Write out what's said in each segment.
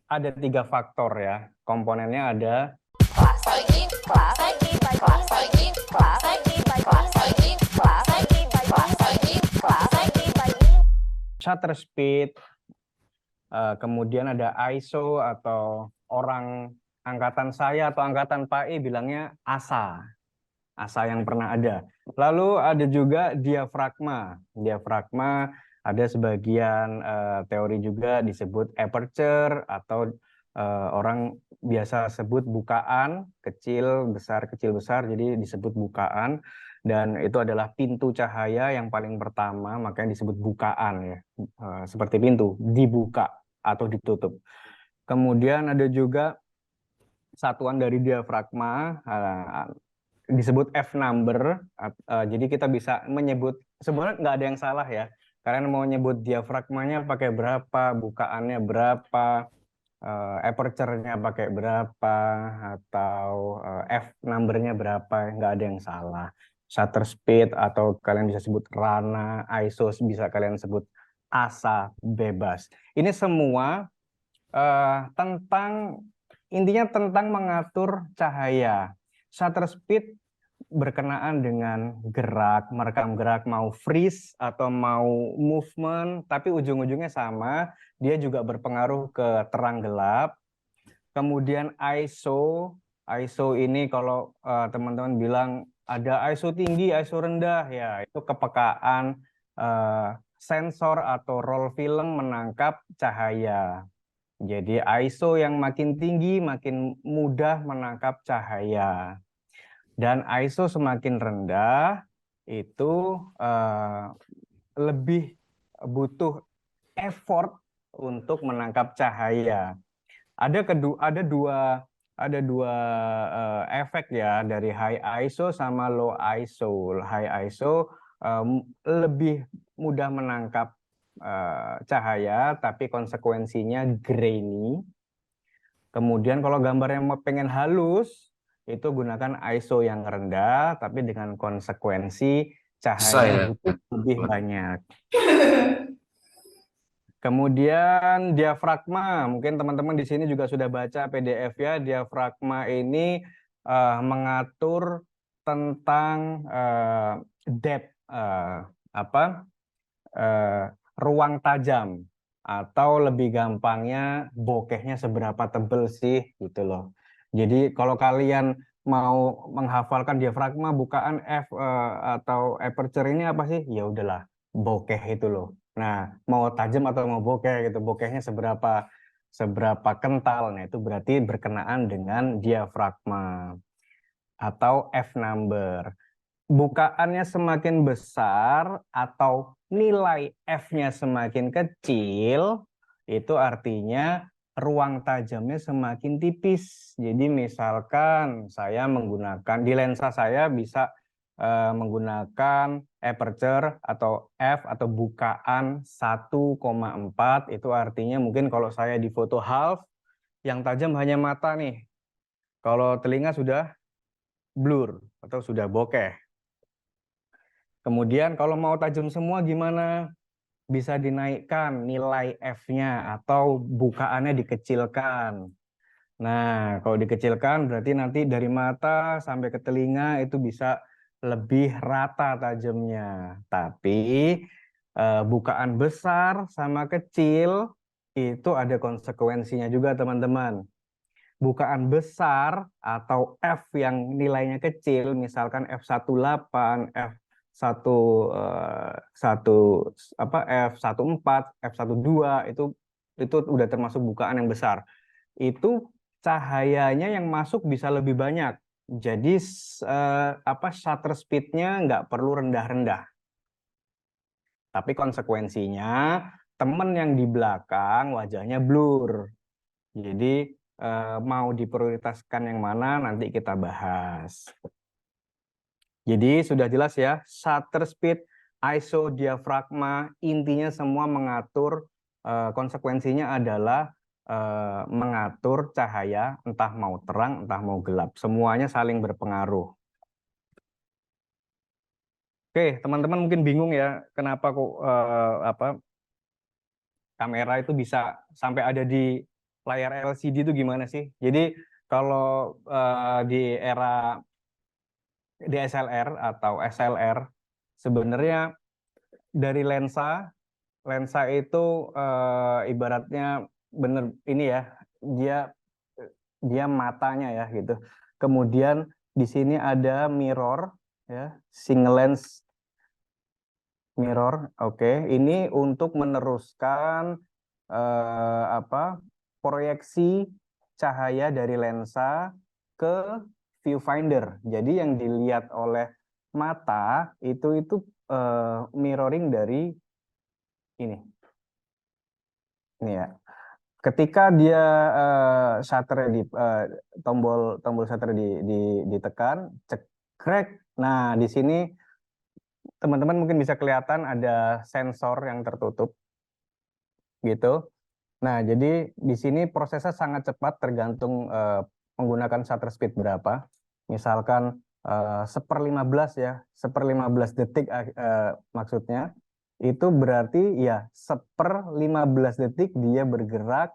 ada 3 faktor ya. Komponennya ada shutter speed, kemudian ada ISO atau orang angkatan saya atau angkatan Pak E bilangnya asa yang pernah ada. Lalu ada juga diafragma. Diafragma ada sebagian teori juga disebut aperture atau orang biasa sebut bukaan, kecil besar, jadi disebut bukaan. Dan itu adalah pintu cahaya yang paling pertama, makanya disebut bukaan ya. Seperti pintu, dibuka atau ditutup. Kemudian ada juga satuan dari diafragma, disebut F number. Jadi kita bisa menyebut, sebenarnya nggak ada yang salah ya. Kalian mau nyebut diafragmanya pakai berapa, bukaannya berapa, aperture-nya pakai berapa, atau F number-nya berapa, nggak ada yang salah. Shutter speed atau kalian bisa sebut rana, ISO bisa kalian sebut asa, bebas. Ini semua intinya tentang mengatur cahaya. Shutter speed berkenaan dengan gerak, merekam gerak, mau freeze atau mau movement, tapi ujung-ujungnya sama, dia juga berpengaruh ke terang gelap. Kemudian ISO ini kalau teman-teman bilang ada ISO tinggi, ISO rendah, ya itu kepekaan sensor atau roll film menangkap cahaya. Jadi ISO yang makin tinggi makin mudah menangkap cahaya. Dan ISO semakin rendah itu lebih butuh effort untuk menangkap cahaya. Ada dua efek ya dari high ISO sama low ISO. High ISO lebih mudah menangkap cahaya, tapi konsekuensinya grainy. Kemudian kalau gambarnya mau pengen halus, itu gunakan ISO yang rendah, tapi dengan konsekuensi cahayanya Saya. butuh lebih banyak. Kemudian diafragma, mungkin teman-teman di sini juga sudah baca PDF ya. Diafragma ini mengatur tentang depth, ruang tajam, atau lebih gampangnya bokehnya seberapa tebel sih gitu loh. Jadi kalau kalian mau menghafalkan diafragma, bukaan F atau aperture ini apa sih? Ya udahlah, bokeh itu loh. Nah, mau tajam atau mau bokeh gitu, bokehnya seberapa seberapa kental. Nah, itu berarti berkenaan dengan diafragma atau F number. Bukaannya semakin besar atau nilai F-nya semakin kecil, itu artinya ruang tajamnya semakin tipis. Jadi misalkan saya menggunakan, di lensa saya bisa menggunakan aperture atau F atau bukaan 1,4, itu artinya mungkin kalau saya di foto half, yang tajam hanya mata nih. Kalau telinga sudah blur atau sudah bokeh. Kemudian kalau mau tajam semua gimana? Bisa dinaikkan nilai F-nya atau bukaannya dikecilkan. Nah, kalau dikecilkan berarti nanti dari mata sampai ke telinga itu bisa lebih rata tajamnya. Tapi bukaan besar sama kecil itu ada konsekuensinya juga, teman-teman. Bukaan besar atau F yang nilainya kecil, misalkan F18, F1 F14, F12 itu udah termasuk bukaan yang besar. Itu cahayanya yang masuk bisa lebih banyak. Jadi shutter speednya nggak perlu rendah-rendah. Tapi konsekuensinya temen yang di belakang wajahnya blur. Jadi mau diprioritaskan yang mana nanti kita bahas. Jadi sudah jelas ya, shutter speed, ISO, diafragma, intinya semua mengatur, konsekuensinya adalah mengatur cahaya, entah mau terang, entah mau gelap. Semuanya saling berpengaruh. Oke, teman-teman mungkin bingung ya, kenapa kok kamera itu bisa sampai ada di layar LCD itu gimana sih? Jadi kalau di era DSLR atau SLR sebenarnya dari lensa itu ibaratnya bener ini ya, dia dia matanya ya gitu. Kemudian di sini ada mirror ya, single lens mirror. Oke. Ini untuk meneruskan apa proyeksi cahaya dari lensa ke viewfinder. Jadi yang dilihat oleh mata itu mirroring dari ini ya. Ketika dia shutter di tombol tombol shutter ditekan, cekrek. Nah, di sini teman-teman mungkin bisa kelihatan ada sensor yang tertutup gitu. Nah, jadi di sini prosesnya sangat cepat tergantung menggunakan shutter speed berapa. Misalkan 1/15 ya, 1/15 detik maksudnya. Itu berarti ya 1/15 detik dia bergerak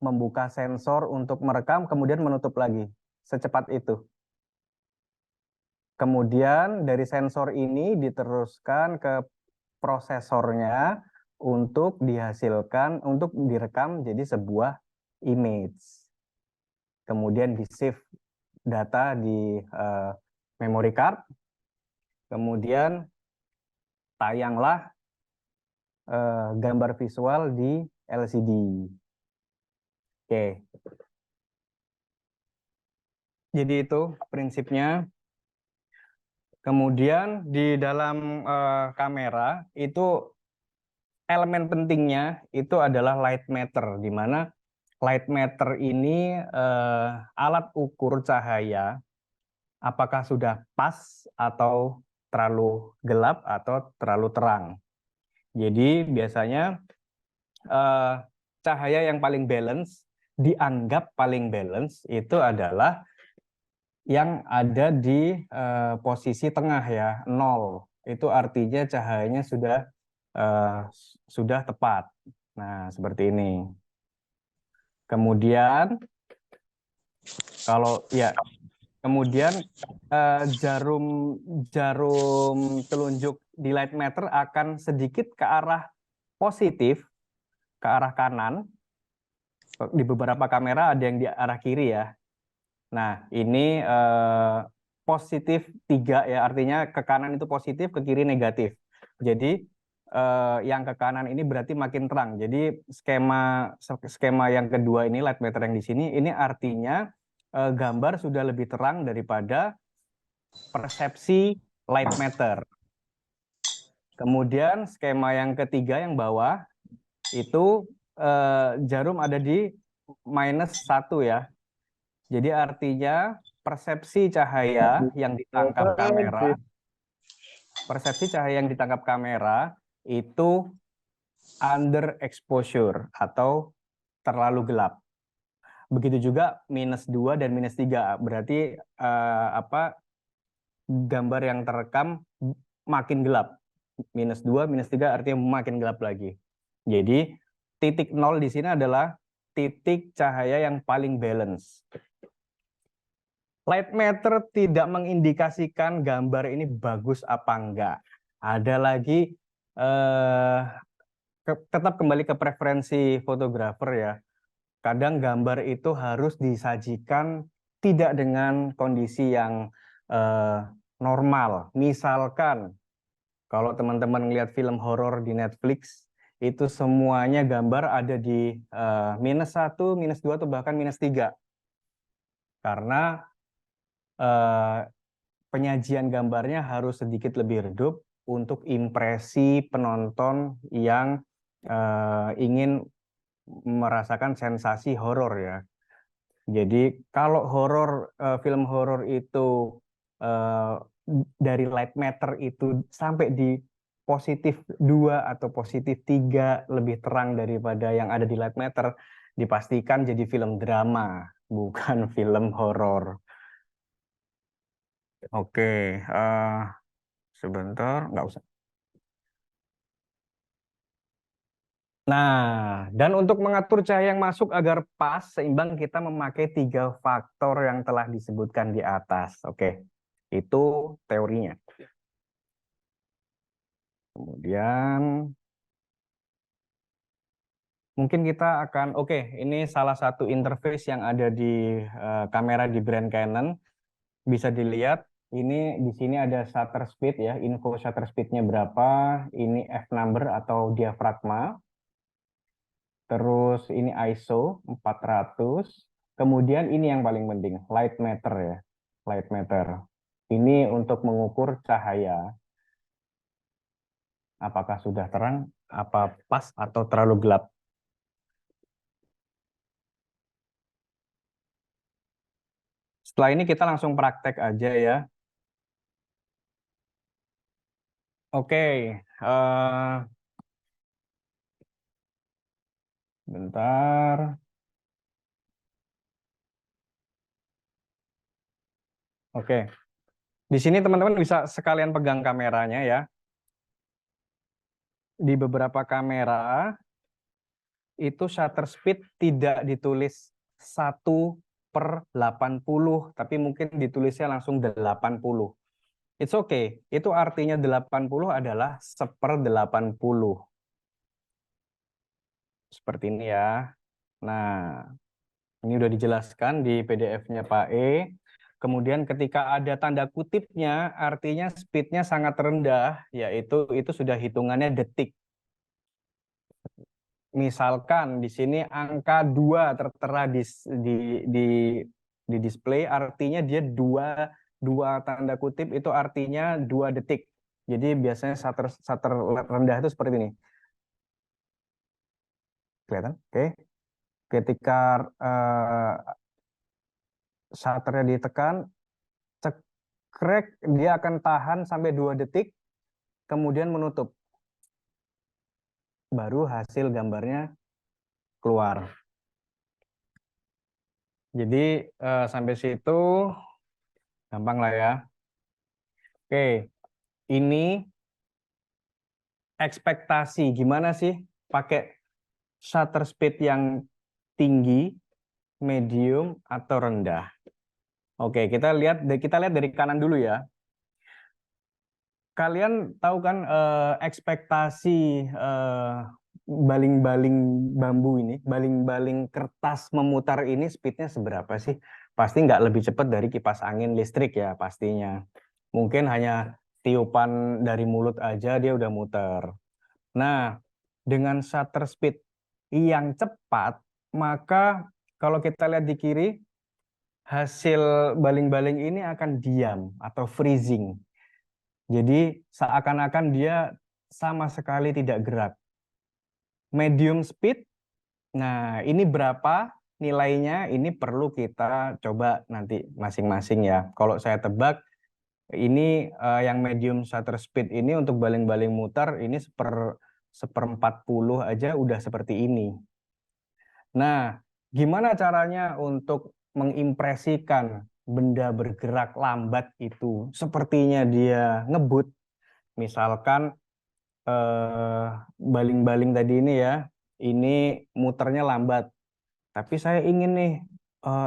membuka sensor untuk merekam kemudian menutup lagi. Secepat itu. Kemudian dari sensor ini diteruskan ke prosesornya untuk dihasilkan, untuk direkam jadi sebuah image. Kemudian di-save data di memory card. Kemudian tayanglah gambar visual di LCD. Oke. Jadi itu prinsipnya. Kemudian di dalam kamera itu elemen pentingnya itu adalah light meter, di mana light meter ini alat ukur cahaya apakah sudah pas atau terlalu gelap atau terlalu terang. Jadi biasanya cahaya yang paling balance, dianggap paling balance itu adalah yang ada di posisi tengah ya, 0. Itu artinya cahayanya sudah tepat. Nah, seperti ini. Kemudian kalau ya, kemudian jarum telunjuk di light meter akan sedikit ke arah positif, ke arah kanan. Di beberapa kamera ada yang di arah kiri ya. Nah, ini positif 3 ya, artinya ke kanan itu positif, ke kiri negatif. Jadi yang ke kanan ini berarti makin terang. Jadi skema yang kedua ini, light meter yang di sini, ini artinya gambar sudah lebih terang daripada persepsi light meter. Kemudian skema yang ketiga yang bawah itu jarum ada di -1 ya. Jadi artinya persepsi cahaya yang ditangkap kamera, itu under exposure atau terlalu gelap. Begitu juga -2 dan -3, berarti gambar yang terekam makin gelap. -2, -3 artinya makin gelap lagi. Jadi titik 0 di sini adalah titik cahaya yang paling balance. Light meter tidak mengindikasikan gambar ini bagus apa enggak. Ada lagi tetap kembali ke preferensi fotografer ya. Kadang gambar itu harus disajikan tidak dengan kondisi yang normal. Misalkan kalau teman-teman lihat film horor di Netflix, itu semuanya gambar ada di -1, -2 atau bahkan -3. Karena penyajian gambarnya harus sedikit lebih redup untuk impresi penonton yang ingin merasakan sensasi horor ya. Jadi kalau film horor itu dari light meter itu sampai di +2 atau +3 lebih terang daripada yang ada di light meter, dipastikan jadi film drama, bukan film horor. Oke, sebentar, nggak usah. Nah, dan untuk mengatur cahaya yang masuk agar pas seimbang, kita memakai 3 faktor yang telah disebutkan di atas. Oke, itu teorinya. Kemudian mungkin kita akan, oke, ini salah satu interface yang ada di kamera di brand Canon. Bisa dilihat, ini di sini ada shutter speed ya, info shutter speednya berapa, ini f number atau diafragma. Terus ini ISO 400. Kemudian ini yang paling penting, light meter ya. Light meter. Ini untuk mengukur cahaya. Apakah sudah terang, apa pas atau terlalu gelap. Setelah ini kita langsung praktek aja ya. Oke, bentar. Oke, di sini teman-teman bisa sekalian pegang kameranya ya. Di beberapa kamera itu shutter speed tidak ditulis 1/80, tapi mungkin ditulisnya langsung 80. It's okay. Itu artinya 80 adalah 1/80. Seperti ini ya. Nah, ini udah dijelaskan di PDF-nya Pak E. Kemudian ketika ada tanda kutipnya, artinya speednya sangat rendah, yaitu itu sudah hitungannya detik. Misalkan di sini angka 2 tertera di display, artinya dia dua tanda kutip itu artinya 2 detik. Jadi biasanya shutter rendah itu seperti ini. Kelihatan? Oke. Ketika shutternya ditekan, cekrek, dia akan tahan sampai 2 detik, kemudian menutup. Baru hasil gambarnya keluar. Jadi sampai situ gampang lah ya. Oke, ini ekspektasi gimana sih pakai shutter speed yang tinggi, medium, atau rendah. Oke, kita lihat dari kanan dulu ya. Kalian tahu kan ekspektasi baling-baling bambu ini, baling-baling kertas memutar ini speednya seberapa sih? Pasti nggak lebih cepat dari kipas angin listrik ya pastinya. Mungkin hanya tiupan dari mulut aja dia udah muter. Nah, dengan shutter speed yang cepat, maka kalau kita lihat di kiri, hasil baling-baling ini akan diam atau freezing. Jadi seakan-akan dia sama sekali tidak gerak. Medium speed, nah ini berapa nilainya? Ini perlu kita coba nanti masing-masing ya. Kalau saya tebak, ini yang medium shutter speed ini untuk baling-baling mutar ini seperempat puluh aja udah seperti ini. Nah, gimana caranya untuk mengimpresikan benda bergerak lambat itu sepertinya dia ngebut? Misalkan baling-baling tadi ini ya, ini muternya lambat. Tapi saya ingin nih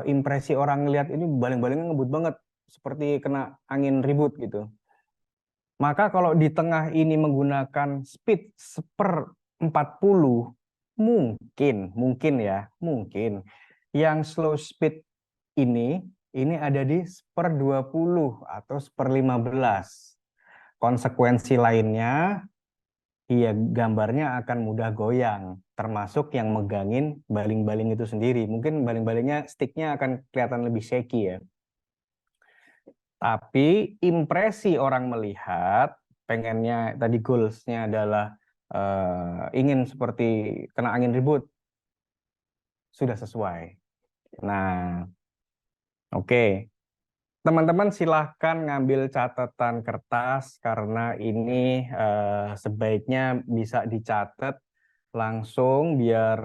impresi orang ngelihat ini baling-balingnya ngebut banget, seperti kena angin ribut gitu. Maka kalau di tengah ini menggunakan speed 1/40, mungkin ya, mungkin. Yang slow speed ini ada di 1/20 atau 1/15. Konsekuensi lainnya, iya gambarnya akan mudah goyang, termasuk yang megangin baling-baling itu sendiri. Mungkin baling-balingnya, sticknya akan kelihatan lebih shaky ya. Tapi impresi orang melihat, pengennya tadi goals-nya adalah ingin seperti kena angin ribut, sudah sesuai. Nah, oke. Teman-teman silahkan ngambil catatan kertas karena ini sebaiknya bisa dicatat langsung biar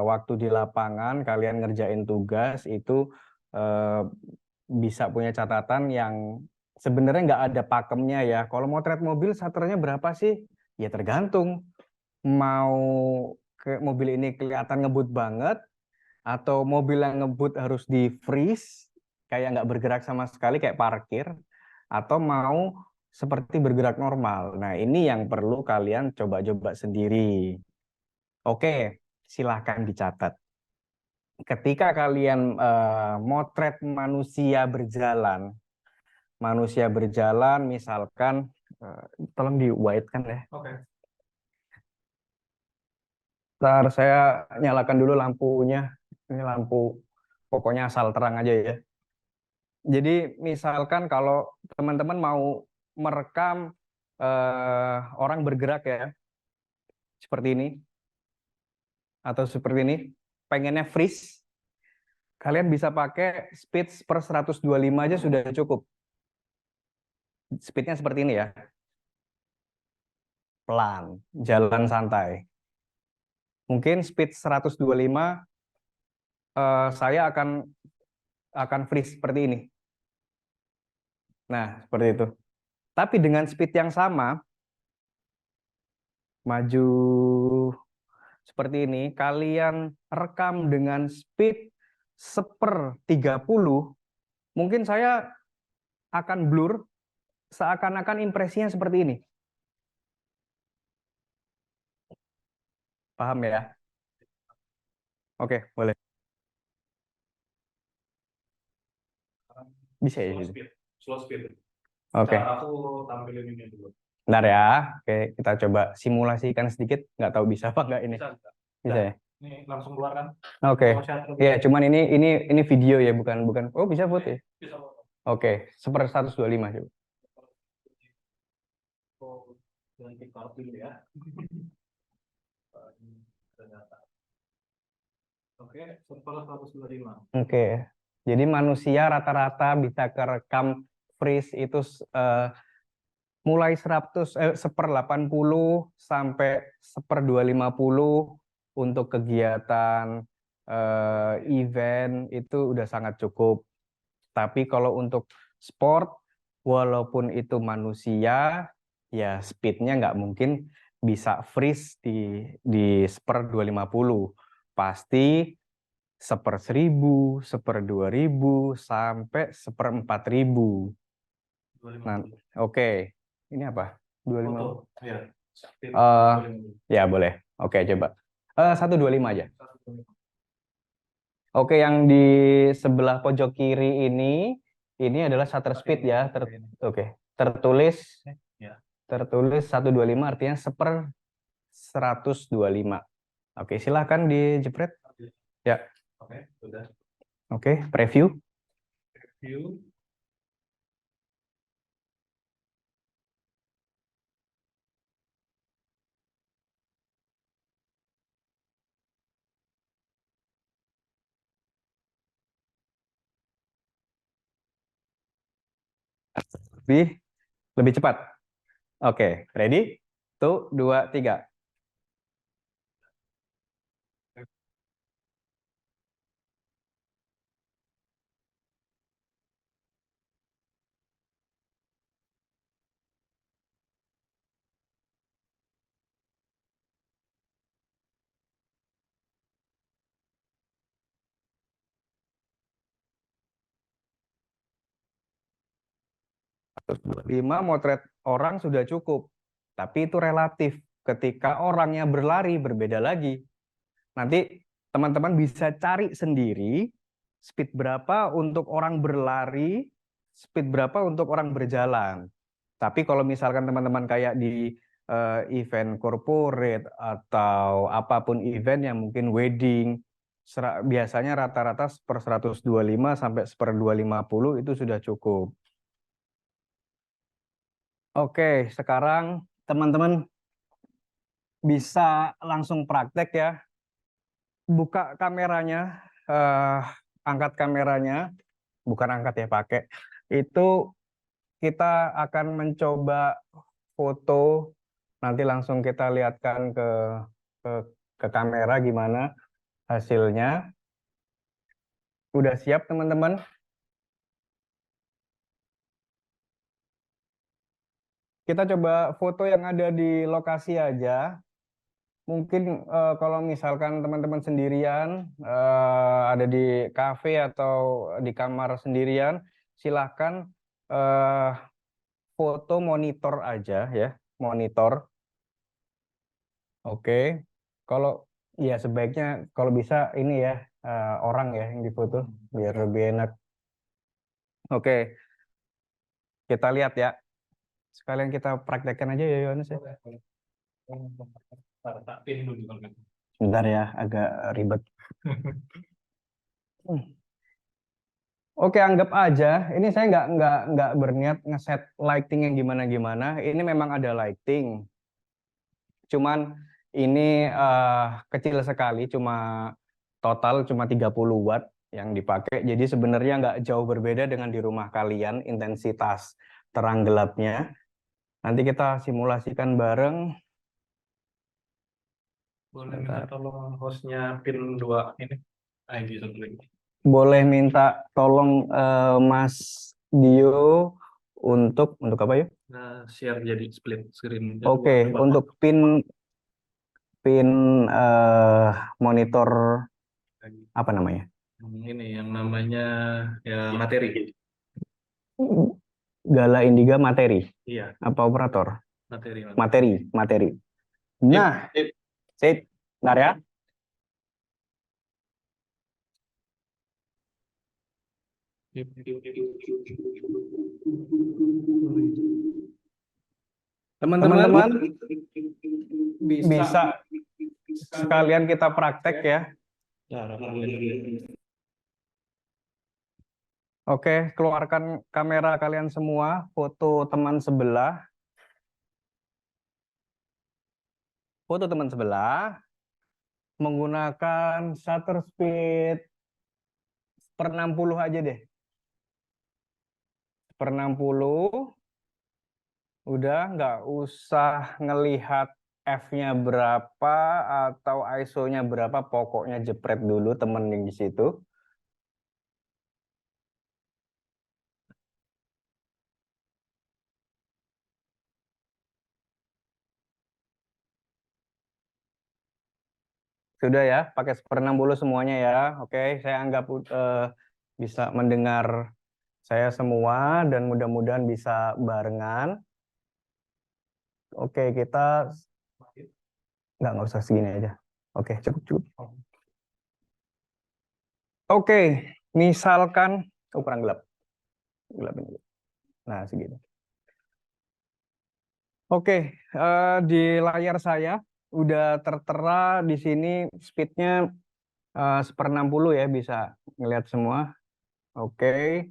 waktu di lapangan kalian ngerjain tugas itu bisa punya catatan yang sebenarnya nggak ada pakemnya ya. Kalau motret mobil shutternya berapa sih? Ya tergantung. Mau mobil ini kelihatan ngebut banget, atau mobil yang ngebut harus di freeze, kayak nggak bergerak sama sekali, kayak parkir, atau mau seperti bergerak normal. Nah, ini yang perlu kalian coba-coba sendiri. Oke, silahkan dicatat. Ketika kalian motret manusia berjalan, misalkan, tolong di white kan ya. Oke. Ntar saya nyalakan dulu lampunya. Ini lampu, pokoknya asal terang aja ya. Jadi misalkan kalau teman-teman mau merekam orang bergerak ya, seperti ini, atau seperti ini, pengennya freeze, kalian bisa pakai speed per 125 aja sudah cukup. Speednya seperti ini ya. Pelan, jalan santai. Mungkin speed 125, saya akan freeze seperti ini. Nah, seperti itu. Tapi dengan speed yang sama, maju seperti ini, kalian rekam dengan speed 1/30, mungkin saya akan blur, seakan-akan impresinya seperti ini. Paham ya? Oke, boleh. Bisa ya? Slow speed. Oke. Aku tampilin ini dulu. Bentar ya. Oke, kita coba simulasikan sedikit. Nggak tahu bisa apa nggak ini. Bisa ya? Ini langsung keluar kan? Oke. Iya, cuman ini video ya, bukan. Oh, bisa foto ya? Bisa foto. Oke, 1/125 coba. Ganti kartu dulu ya. Oke, 1/125. Oke. Jadi manusia rata-rata bisa kerekam freeze itu mulai 1/80 sampai 1/250 untuk kegiatan event itu udah sangat cukup. Tapi kalau untuk sport, walaupun itu manusia, ya speednya nggak mungkin bisa freeze di 1/250. Pasti 1/1000, 1/2000, sampai 1/4000. Nah, oke. Ini apa? 25. Foto. Ya. Ya boleh. Oke, coba. 125 aja. Oke, yang di sebelah pojok kiri ini adalah shutter speed ya. Oke, tertulis 125, artinya 1/125. Oke, silahkan dijepret. Ya. Oke, sudah. Oke, preview. Lebih cepat. Oke, ready? 1, 2, 3. Lima motret orang sudah cukup, tapi itu relatif. Ketika orangnya berlari berbeda lagi. Nanti teman-teman bisa cari sendiri speed berapa untuk orang berlari, speed berapa untuk orang berjalan. Tapi kalau misalkan teman-teman kayak di event corporate atau apapun event yang mungkin wedding, biasanya rata-rata 1/125 sampai 1/250 itu sudah cukup. Oke, sekarang teman-teman bisa langsung praktek ya. Buka kameranya, angkat kameranya, bukan angkat ya, pakai. Itu kita akan mencoba foto, nanti langsung kita lihatkan ke, ke kamera gimana hasilnya. Udah siap teman-teman? Kita coba foto yang ada di lokasi aja. mungkin kalau misalkan teman-teman sendirian ada di kafe atau di kamar sendirian, silahkan eh, foto monitor aja ya, monitor. Oke, kalau ya sebaiknya kalau bisa ini ya orang ya yang difoto biar lebih enak. Oke, kita lihat ya. Sekalian kita praktekkan aja ya Yohanes ya. Ntar tak pin dulu kalau gitu. Sebentar ya, agak ribet. Oke, anggap aja ini saya nggak berniat ngeset lighting yang gimana-gimana. Ini memang ada lighting. Cuman ini kecil sekali, total cuma 30 watt yang dipakai. Jadi sebenarnya nggak jauh berbeda dengan di rumah kalian intensitas terang gelapnya. Nanti kita simulasikan bareng. Boleh minta tolong hostnya pin 2 ini. ID satu lagi. Boleh minta tolong Mas Dio untuk apa ya? Nah, share jadi split screen. Oke, untuk pin monitor apa namanya? Ini yang namanya ya materi. Gala Indiga materi. Iya, Apa operator? materi. Materi. Nah, sip. Bentar ya. Teman-teman bisa sekalian kita praktek ya. Oke, keluarkan kamera kalian semua, foto teman sebelah. Foto teman sebelah menggunakan shutter speed per 60 aja deh. Per 60, udah nggak usah ngelihat F-nya berapa atau ISO-nya berapa, pokoknya jepret dulu temen yang di situ. Sudah ya, pakai 1/60 semuanya ya. Oke, saya anggap bisa mendengar saya semua dan mudah-mudahan bisa barengan. Oke, kita nggak usah segini aja. Oke, cukup. Oke, misalkan ukuran gelap. Gelap ini. Nah, segini. Oke, di layar saya udah tertera di sini speednya 1/60 ya, bisa ngelihat semua. Oke,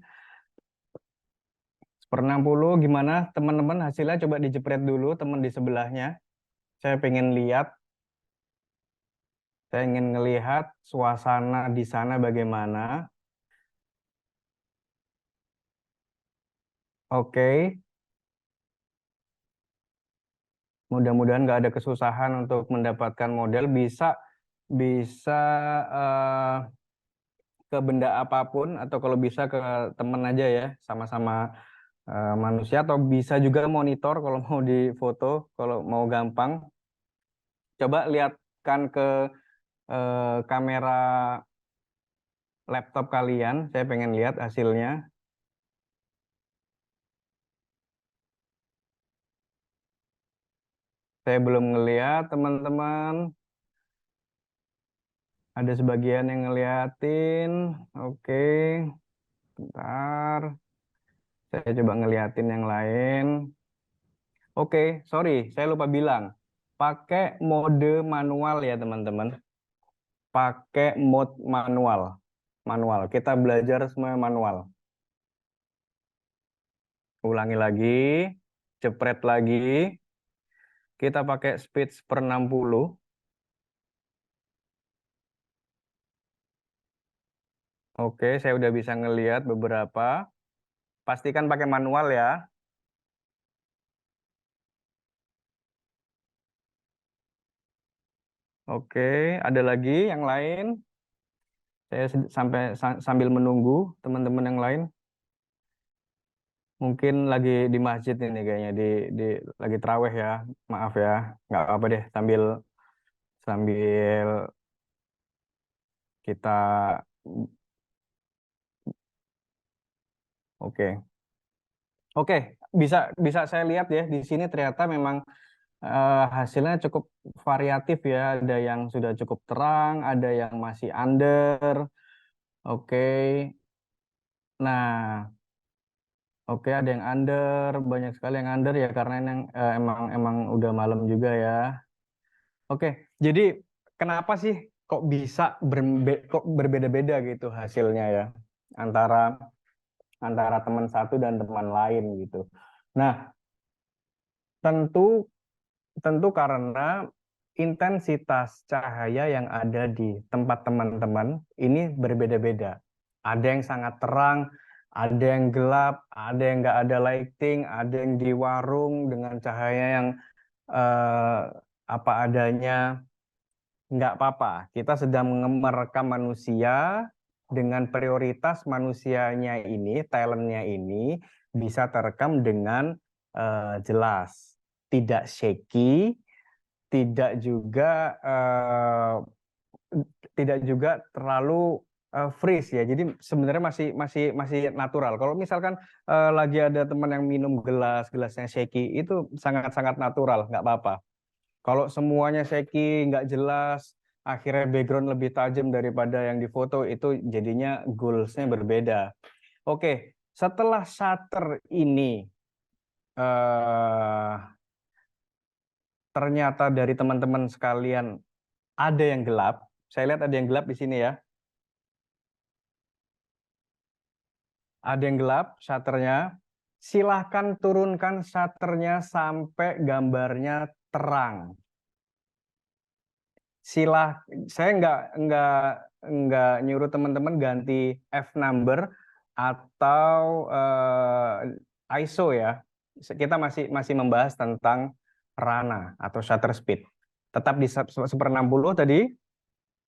1/60 gimana teman-teman hasilnya, coba dijepret dulu teman di sebelahnya. Saya pengen lihat, saya ingin ngelihat suasana di sana bagaimana. Oke, mudah-mudahan nggak ada kesusahan untuk mendapatkan model. Bisa bisa eh, ke benda apapun atau kalau bisa ke teman aja ya, sama-sama manusia, atau bisa juga monitor kalau mau difoto, kalau mau gampang. Coba lihatkan ke kamera laptop kalian, saya pengen lihat hasilnya. Saya belum ngelihat teman-teman. Ada sebagian yang ngeliatin. Oke, bentar. Saya coba ngeliatin yang lain. Oke, sorry, saya lupa bilang. Pakai mode manual ya teman-teman. Pakai mode manual. Manual. Kita belajar semua manual. Ulangi lagi. Jepret lagi. Kita pakai speed 1/60. Oke, saya udah bisa ngelihat beberapa. Pastikan pakai manual ya. Oke, ada lagi yang lain. Saya sambil menunggu teman-teman yang lain. Mungkin lagi di masjid ini kayaknya, di lagi traweh ya. Maaf ya, nggak apa-apa deh. Sambil sambil kita oke. Oke, bisa bisa saya lihat ya di sini ternyata memang hasilnya cukup variatif ya. Ada yang sudah cukup terang, ada yang masih under. Oke. Nah, oke ada yang under, banyak sekali yang under ya karena yang emang udah malam juga ya. Oke, jadi kenapa sih kok berbeda-beda gitu hasilnya ya antara antara teman satu dan teman lain gitu. Nah, tentu tentu karena intensitas cahaya yang ada di tempat teman-teman ini berbeda-beda. Ada yang sangat terang, ada yang gelap, ada yang nggak ada lighting, ada yang di warung dengan cahaya yang eh, apa adanya. Nggak apa-apa, kita sedang merekam manusia dengan prioritas manusianya ini, talentnya ini bisa terekam dengan jelas, tidak shaky, tidak juga terlalu freeze ya. Jadi sebenarnya masih natural. Kalau misalkan lagi ada teman yang minum gelasnya shaky itu sangat-sangat natural, nggak apa-apa. Kalau semuanya shaky, nggak jelas, akhirnya background lebih tajam daripada yang difoto, itu jadinya goals-nya berbeda. Oke, setelah shutter ini eh, ternyata dari teman-teman sekalian ada yang gelap. Saya lihat ada yang gelap di sini ya. Ada yang gelap shutternya. Silahkan turunkan shutternya sampai gambarnya terang. Saya nggak nyuruh teman-teman ganti F number atau ISO ya. Kita masih membahas tentang rana atau shutter speed. Tetap di 1/60 tadi.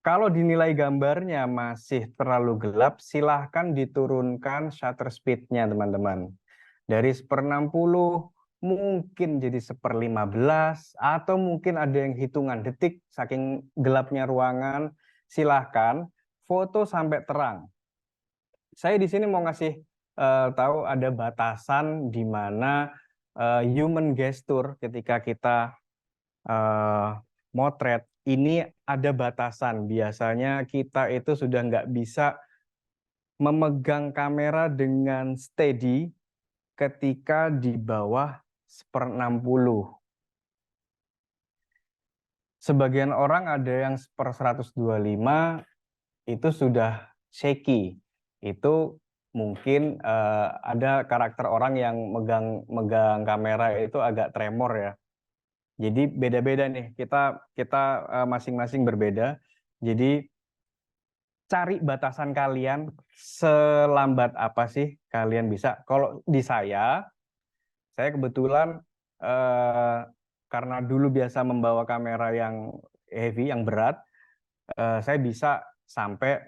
Kalau dinilai gambarnya masih terlalu gelap, silahkan diturunkan shutter speed-nya teman-teman. Dari 1/60 mungkin jadi 1/15 atau mungkin ada yang hitungan detik saking gelapnya ruangan. Silahkan foto sampai terang. Saya di sini mau ngasih tahu ada batasan di mana human gesture ketika kita motret ini ada batasan. Biasanya kita itu sudah nggak bisa memegang kamera dengan steady ketika di bawah 1/60. Sebagian orang ada yang 1/125 itu sudah shaky. Itu mungkin ada karakter orang yang megang kamera itu agak tremor ya. Jadi beda-beda nih. Kita kita masing-masing berbeda. Jadi cari batasan kalian selambat apa sih kalian bisa. Kalau di saya kebetulan eh, karena dulu biasa membawa kamera yang heavy, yang berat, saya bisa sampai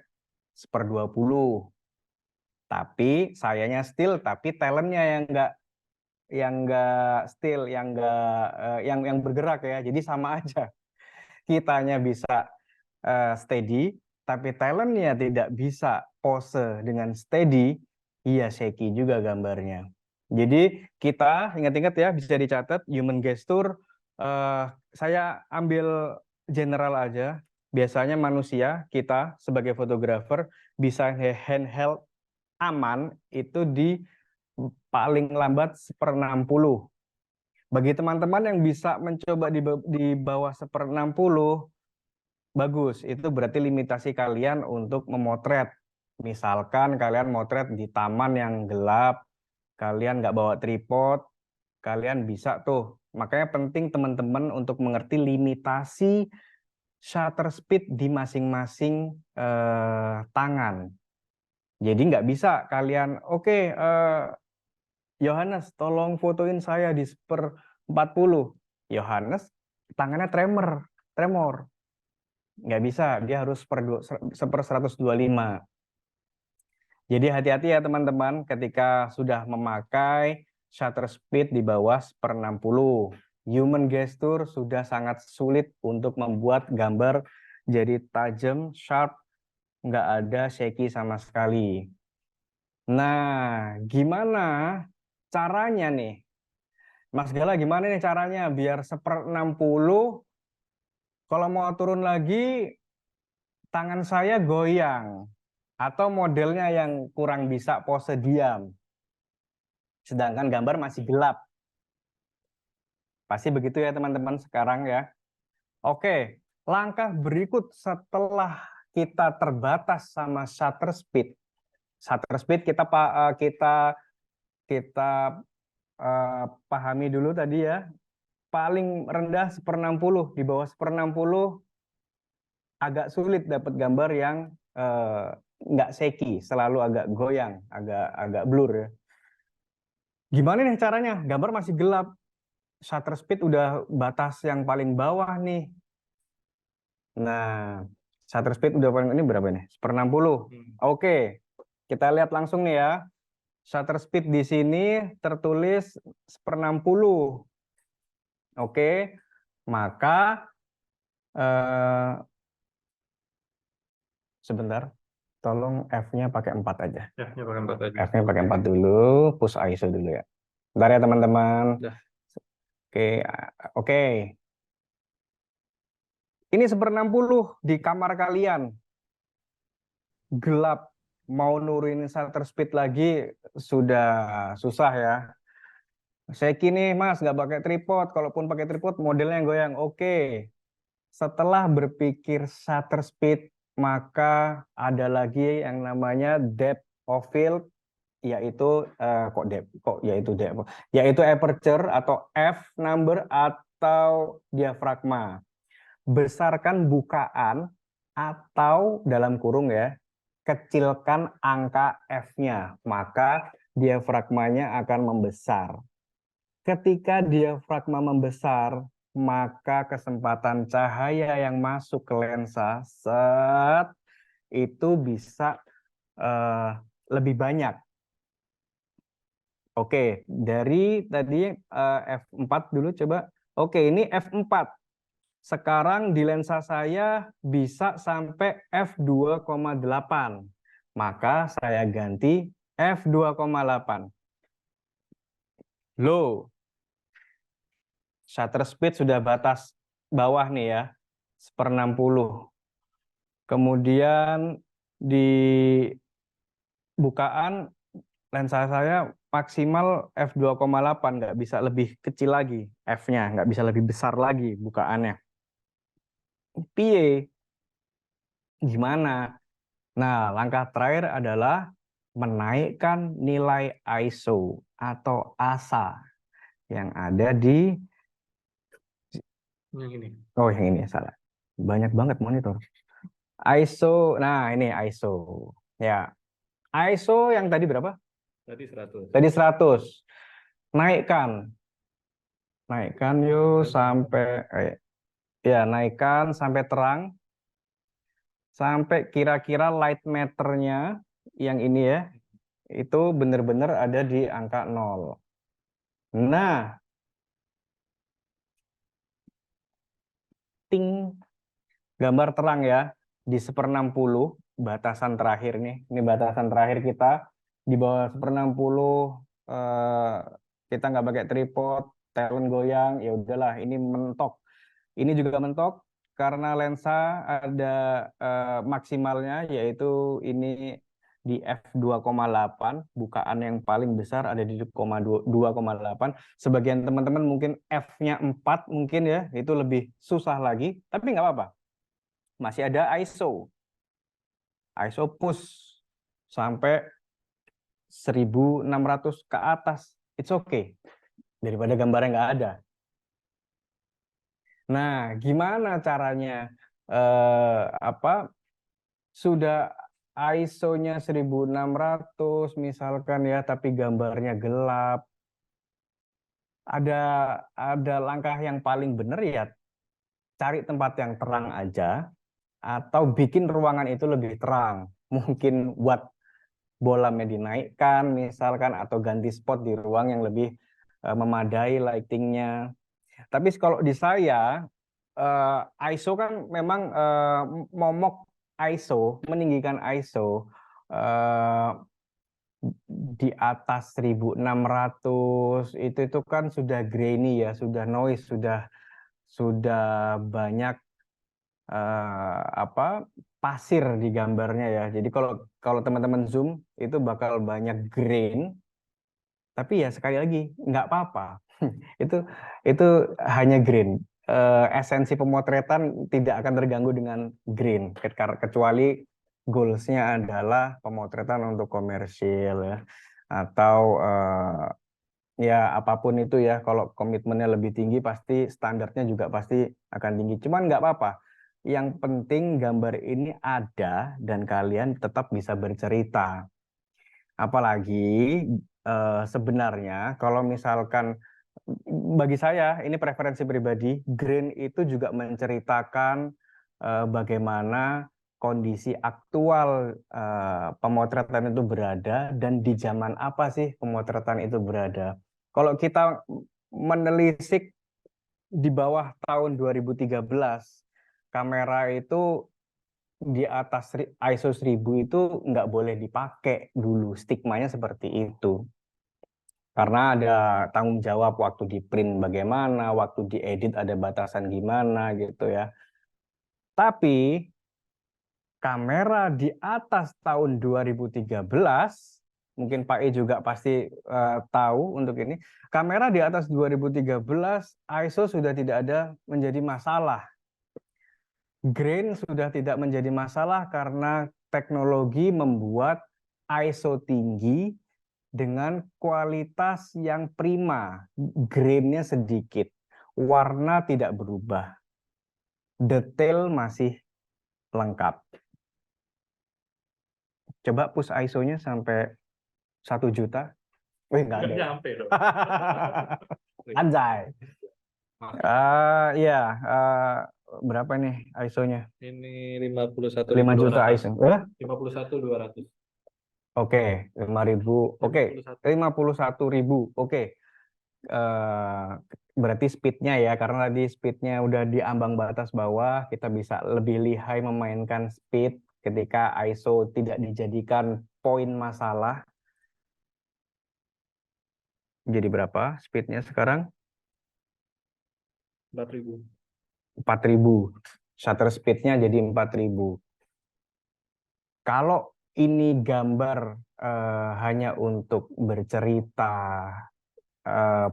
1/20. Tapi sayanya still, tapi talentnya yang nggak still, yang bergerak ya. Jadi sama aja. Kitanya bisa steady, tapi talentnya tidak bisa pose dengan steady, iya shaky juga gambarnya. Jadi kita ingat-ingat ya, bisa dicatat human gesture. Saya ambil general aja. Biasanya manusia kita sebagai fotografer bisa handheld aman itu di paling lambat 1/60. Bagi teman-teman yang bisa mencoba di bawah 1/60, bagus, itu berarti limitasi kalian untuk memotret. Misalkan kalian motret di taman yang gelap, kalian nggak bawa tripod, kalian bisa tuh. Makanya penting teman-teman untuk mengerti limitasi shutter speed di masing-masing tangan. Jadi nggak bisa kalian, oke, Yohanes, tolong fotoin saya di 1/40. Yohanes, tangannya tremor. Nggak bisa, dia harus 1/125. Jadi hati-hati ya teman-teman ketika sudah memakai shutter speed di bawah 1/60. human gesture sudah sangat sulit untuk membuat gambar jadi tajam, sharp, nggak ada shaky sama sekali. Nah, gimana caranya nih? Mas Gala, gimana nih caranya biar 1/60, kalau mau turun lagi, tangan saya goyang. Atau modelnya yang kurang bisa pose diam. Sedangkan gambar masih gelap. Pasti begitu ya teman-teman sekarang ya. Oke, langkah berikut setelah kita terbatas sama shutter speed. Shutter speed kita pahami dulu tadi ya. Paling rendah 1/60, di bawah 1/60 agak sulit dapat gambar yang nggak shaky, selalu agak goyang, agak blur ya. Gimana nih caranya? Gambar masih gelap, shutter speed udah batas yang paling bawah nih. Nah, shutter speed udah paling ini berapa nih? 1/60. Oke, kita lihat langsung nih ya. Shutter speed di sini tertulis 1/60. Oke, maka sebentar, tolong F-nya pakai 4 aja. F-nya pakai 4 aja. F-nya pakai 4 dulu, push ISO dulu ya. Bentar ya teman-teman. Oke, oke. Ini 1/60 di kamar kalian. Gelap, mau nurunin shutter speed lagi sudah susah ya. Saya kini mas nggak pakai tripod, kalaupun pakai tripod modelnya yang goyang. Oke, setelah berpikir shutter speed, maka ada lagi yang namanya depth of field, yaitu yaitu aperture atau F number atau diafragma. Besarkan bukaan atau dalam kurung ya, kecilkan angka F-nya, maka diafragmanya akan membesar. Ketika diafragma membesar, maka kesempatan cahaya yang masuk ke lensa itu bisa lebih banyak. Oke, dari tadi F4 dulu coba. Oke, ini F4. Sekarang di lensa saya bisa sampai f2,8. Maka saya ganti f2,8. Low. Shutter speed sudah batas bawah nih ya, 1/60. Kemudian di bukaan lensa saya maksimal f2,8, nggak bisa lebih kecil lagi f-nya, nggak bisa lebih besar lagi bukaannya. Piye? Gimana? Nah, langkah terakhir adalah menaikkan nilai ISO atau ASA yang ada di yang ini. Oh, yang ini salah. Banyak banget monitor. ISO. Nah, ini ISO. Ya. ISO yang tadi berapa? Tadi 100. Tadi 100. Naikkan. Naikkan yuk sampai ya, naikkan sampai terang. Sampai kira-kira light meternya yang ini ya, itu benar-benar ada di angka 0. Nah, ting, gambar terang ya, di 1/60, batasan terakhir nih. Ini batasan terakhir kita. Di bawah 1/60, kita nggak pakai tripod, talent goyang, ya udahlah, ini mentok. Ini juga mentok karena lensa ada maksimalnya, yaitu ini di f2,8, bukaan yang paling besar ada di 2,8. Sebagian teman-teman mungkin f-nya 4 mungkin ya, itu lebih susah lagi, tapi nggak apa-apa. Masih ada ISO. ISO push sampai 1600 ke atas. It's okay. Daripada gambarnya nggak ada. Nah, gimana caranya? Sudah ISO-nya 1600 misalkan ya, tapi gambarnya gelap. Ada langkah yang paling benar ya, cari tempat yang terang aja, atau bikin ruangan itu lebih terang. Mungkin buat bolamnya dinaikkan misalkan, atau ganti spot di ruang yang lebih memadai lightingnya. Tapi kalau di saya ISO kan memang momok ISO, meninggikan ISO eh, di atas 1600 itu kan sudah grainy ya, sudah noise, sudah banyak apa pasir di gambarnya ya. Jadi kalau kalau teman-teman zoom itu bakal banyak grain, tapi ya sekali lagi nggak apa-apa. Itu hanya grain. Esensi pemotretan tidak akan terganggu dengan grain, kecuali goalsnya adalah pemotretan untuk komersil ya, atau ya apapun itu ya. Kalau komitmennya lebih tinggi pasti standarnya juga pasti akan tinggi. Cuman nggak apa-apa. Yang penting gambar ini ada dan kalian tetap bisa bercerita. Apalagi sebenarnya kalau misalkan bagi saya ini preferensi pribadi, Green itu juga menceritakan bagaimana kondisi aktual pemotretan itu berada dan di zaman apa sih pemotretan itu berada. Kalau kita menelisik di bawah tahun 2013, kamera itu di atas ISO 1000 itu nggak boleh dipakai dulu, stigmanya seperti itu. Karena ada tanggung jawab waktu di print bagaimana, waktu diedit ada batasan gimana gitu ya. Tapi kamera di atas tahun 2013, mungkin Pak E juga pasti tahu untuk ini, kamera di atas 2013 ISO sudah tidak ada menjadi masalah. Grain sudah tidak menjadi masalah karena teknologi membuat ISO tinggi dengan kualitas yang prima, grainnya sedikit, warna tidak berubah, detail masih lengkap. Coba push ISO-nya sampai 1 juta. Wih, nggak Nggak ada. nyampe dong. Anjay. Iya, berapa nih ISO-nya? Ini 51.200. 5 juta ISO. 51.200. Oke, 5.000. Oke, 51.000. Oke. Berarti speednya ya, karena tadi speednya udah di ambang batas bawah, kita bisa lebih lihai memainkan speed ketika ISO tidak dijadikan poin masalah. Jadi berapa speednya sekarang? 4.000. 4.000. Shutter speednya jadi 4.000. Kalau ini gambar hanya untuk bercerita,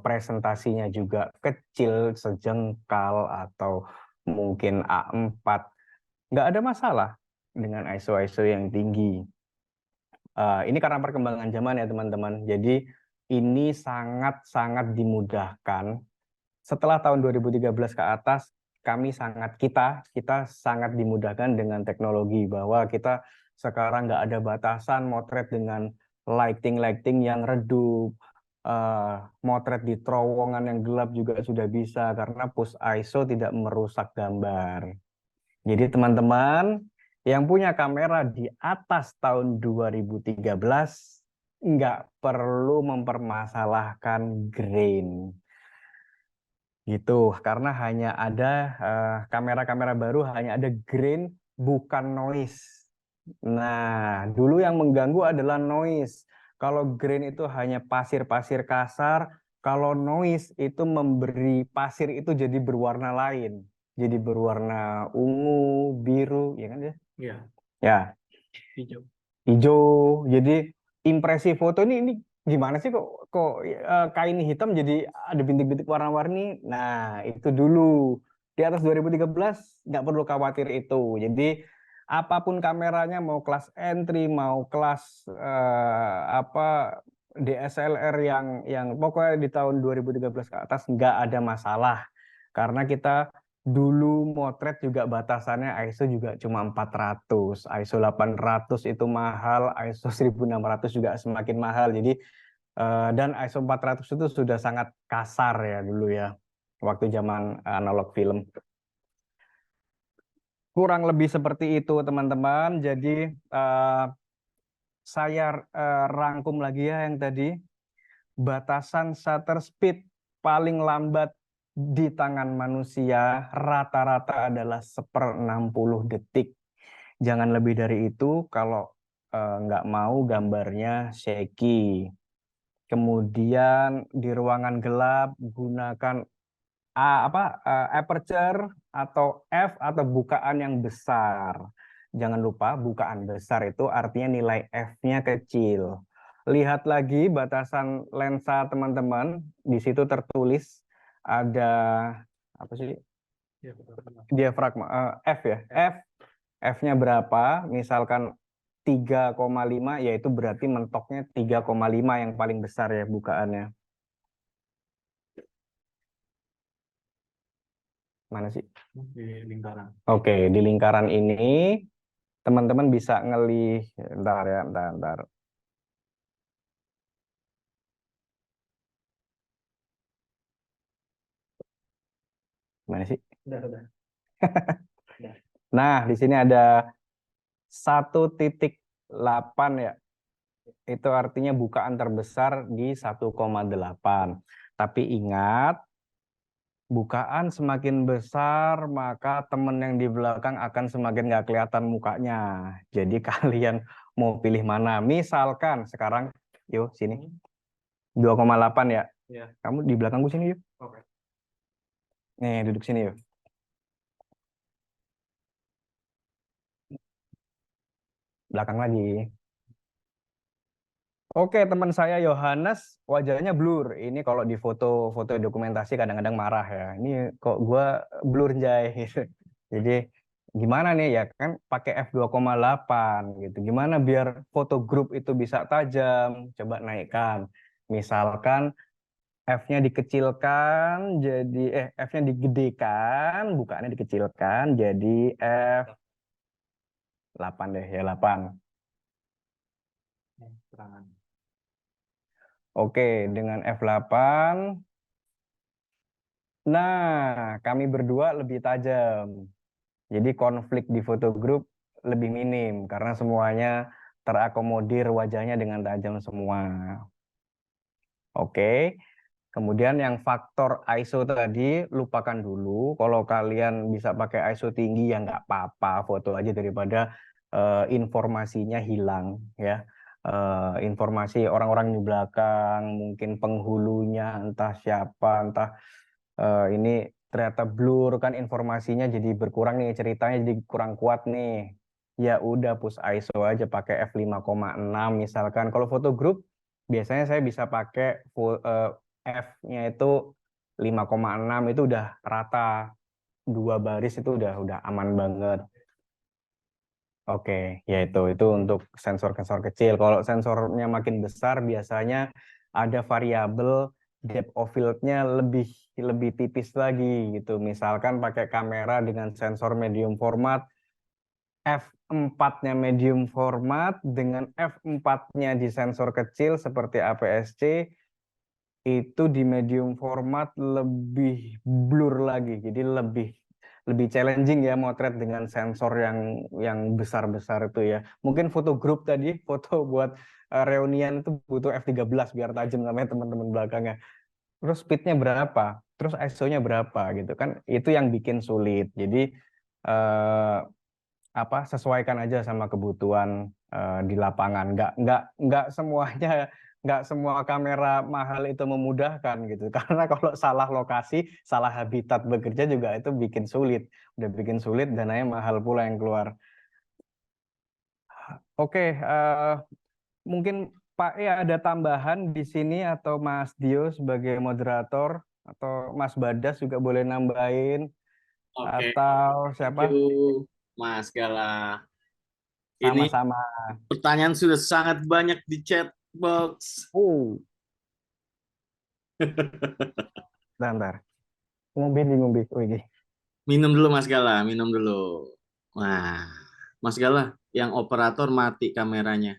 presentasinya juga kecil, sejengkal, atau mungkin A4, nggak ada masalah dengan ISO-ISO yang tinggi. Ini karena perkembangan zaman ya teman-teman. Jadi ini sangat-sangat dimudahkan. Setelah tahun 2013 ke atas, kita sangat dimudahkan dengan teknologi bahwa kita sekarang nggak ada batasan motret dengan lighting yang redup, motret di terowongan yang gelap juga sudah bisa karena push ISO tidak merusak gambar. Jadi teman-teman yang punya kamera di atas tahun 2013 nggak perlu mempermasalahkan grain. Gitu, karena hanya ada kamera-kamera baru hanya ada grain bukan noise. Nah, dulu yang mengganggu adalah noise. Kalau grain itu hanya pasir-pasir kasar, kalau noise itu memberi pasir itu jadi berwarna lain. Jadi berwarna ungu, biru, ya kan ya? Iya, Ya, hijau. hijau. Jadi impresi foto ini gimana sih kok kain hitam jadi ada bintik-bintik warna-warni. Nah, itu dulu. Di atas 2013 nggak perlu khawatir itu. Jadi apapun kameranya mau kelas entry, mau kelas apa DSLR yang pokoknya di tahun 2013 ke atas nggak ada masalah. Karena kita dulu motret juga batasannya ISO juga cuma 400, ISO 800 itu mahal, ISO 1600 juga semakin mahal. Jadi dan ISO 400 itu sudah sangat kasar ya dulu ya, waktu zaman analog film. Kurang lebih seperti itu teman-teman. Jadi saya rangkum lagi ya yang tadi, batasan shutter speed paling lambat di tangan manusia rata-rata adalah 1/60 detik. Jangan lebih dari itu kalau nggak mau gambarnya shaky. Kemudian di ruangan gelap gunakan aperture atau f atau bukaan yang besar. Jangan lupa bukaan besar itu artinya nilai f-nya kecil. Lihat lagi batasan lensa teman-teman. Di situ tertulis ada apa sih? Ya, betul. Diafragma f ya. F-nya berapa? Misalkan 3,5 yaitu berarti mentoknya 3,5 yang paling besar ya bukaannya. Mana sih? Di lingkaran. Oke, di lingkaran ini teman-teman bisa ngelih. Bentar ya, bentar. Mana sih? Udah. Nah, di sini ada 1,8 ya. Itu artinya bukaan terbesar di 1,8. Tapi ingat, bukaan semakin besar, maka teman yang di belakang akan semakin nggak kelihatan mukanya. Jadi kalian mau pilih mana? Misalkan sekarang, yuk sini. 2,8 ya. Ya. Kamu di belakangku sini yuk. Oke. Nih, duduk sini yuk. Belakang lagi. Oke, teman saya Yohanes wajahnya blur. Ini kalau di foto-foto dokumentasi kadang-kadang marah ya. Ini kok gua blur Jay gitu. Jadi gimana nih ya kan pakai f2,8 gitu. Gimana biar foto grup itu bisa tajam? Coba naikkan. Misalkan f-nya dikecilkan jadi f-nya digedekan, bukaannya dikecilkan jadi f8 deh ya 8. Terangan. Oke, dengan F8. Nah, kami berdua lebih tajam. Jadi konflik di foto grup lebih minim karena semuanya terakomodir wajahnya dengan tajam semua. Oke. Kemudian yang faktor ISO tadi lupakan dulu. Kalau kalian bisa pakai ISO tinggi ya nggak apa-apa, foto aja daripada informasinya hilang ya. Informasi orang-orang di belakang, mungkin penghulunya, entah siapa, entah ini ternyata blur kan informasinya jadi berkurang nih, ceritanya jadi kurang kuat nih. Ya udah push ISO aja pakai f5,6 misalkan. Kalau foto grup biasanya saya bisa pakai F-nya itu 5,6 itu udah rata. 2 baris itu udah aman banget. Oke, ya itu untuk sensor-sensor kecil. Kalau sensornya makin besar biasanya ada variabel depth of field-nya lebih tipis lagi gitu. Misalkan pakai kamera dengan sensor medium format, f4-nya medium format dengan f4-nya di sensor kecil seperti APS-C itu di medium format lebih blur lagi. Jadi lebih challenging ya motret dengan sensor yang besar-besar itu ya. Mungkin foto grup tadi, foto buat reunian itu butuh f13 biar tajam namanya teman-teman belakangnya. Terus speednya berapa? Terus ISO-nya berapa gitu kan? Itu yang bikin sulit. Jadi eh, sesuaikan aja sama kebutuhan di lapangan. Nggak semuanya nggak semua kamera mahal itu memudahkan gitu. Karena kalau salah lokasi, salah habitat bekerja juga itu bikin sulit. Udah bikin sulit, dananya mahal pula yang keluar. Oke, mungkin Pak E ada tambahan di sini atau Mas Dio sebagai moderator atau Mas Badas juga boleh nambahin Oke, atau thank siapa? you, Mas Gala. Ini Sama-sama. pertanyaan sudah sangat banyak di chat box. Oh, bentar. Ngombe. Wih, Minum dulu, Mas Gala, minum dulu. Wah, Mas Gala, yang operator mati kameranya.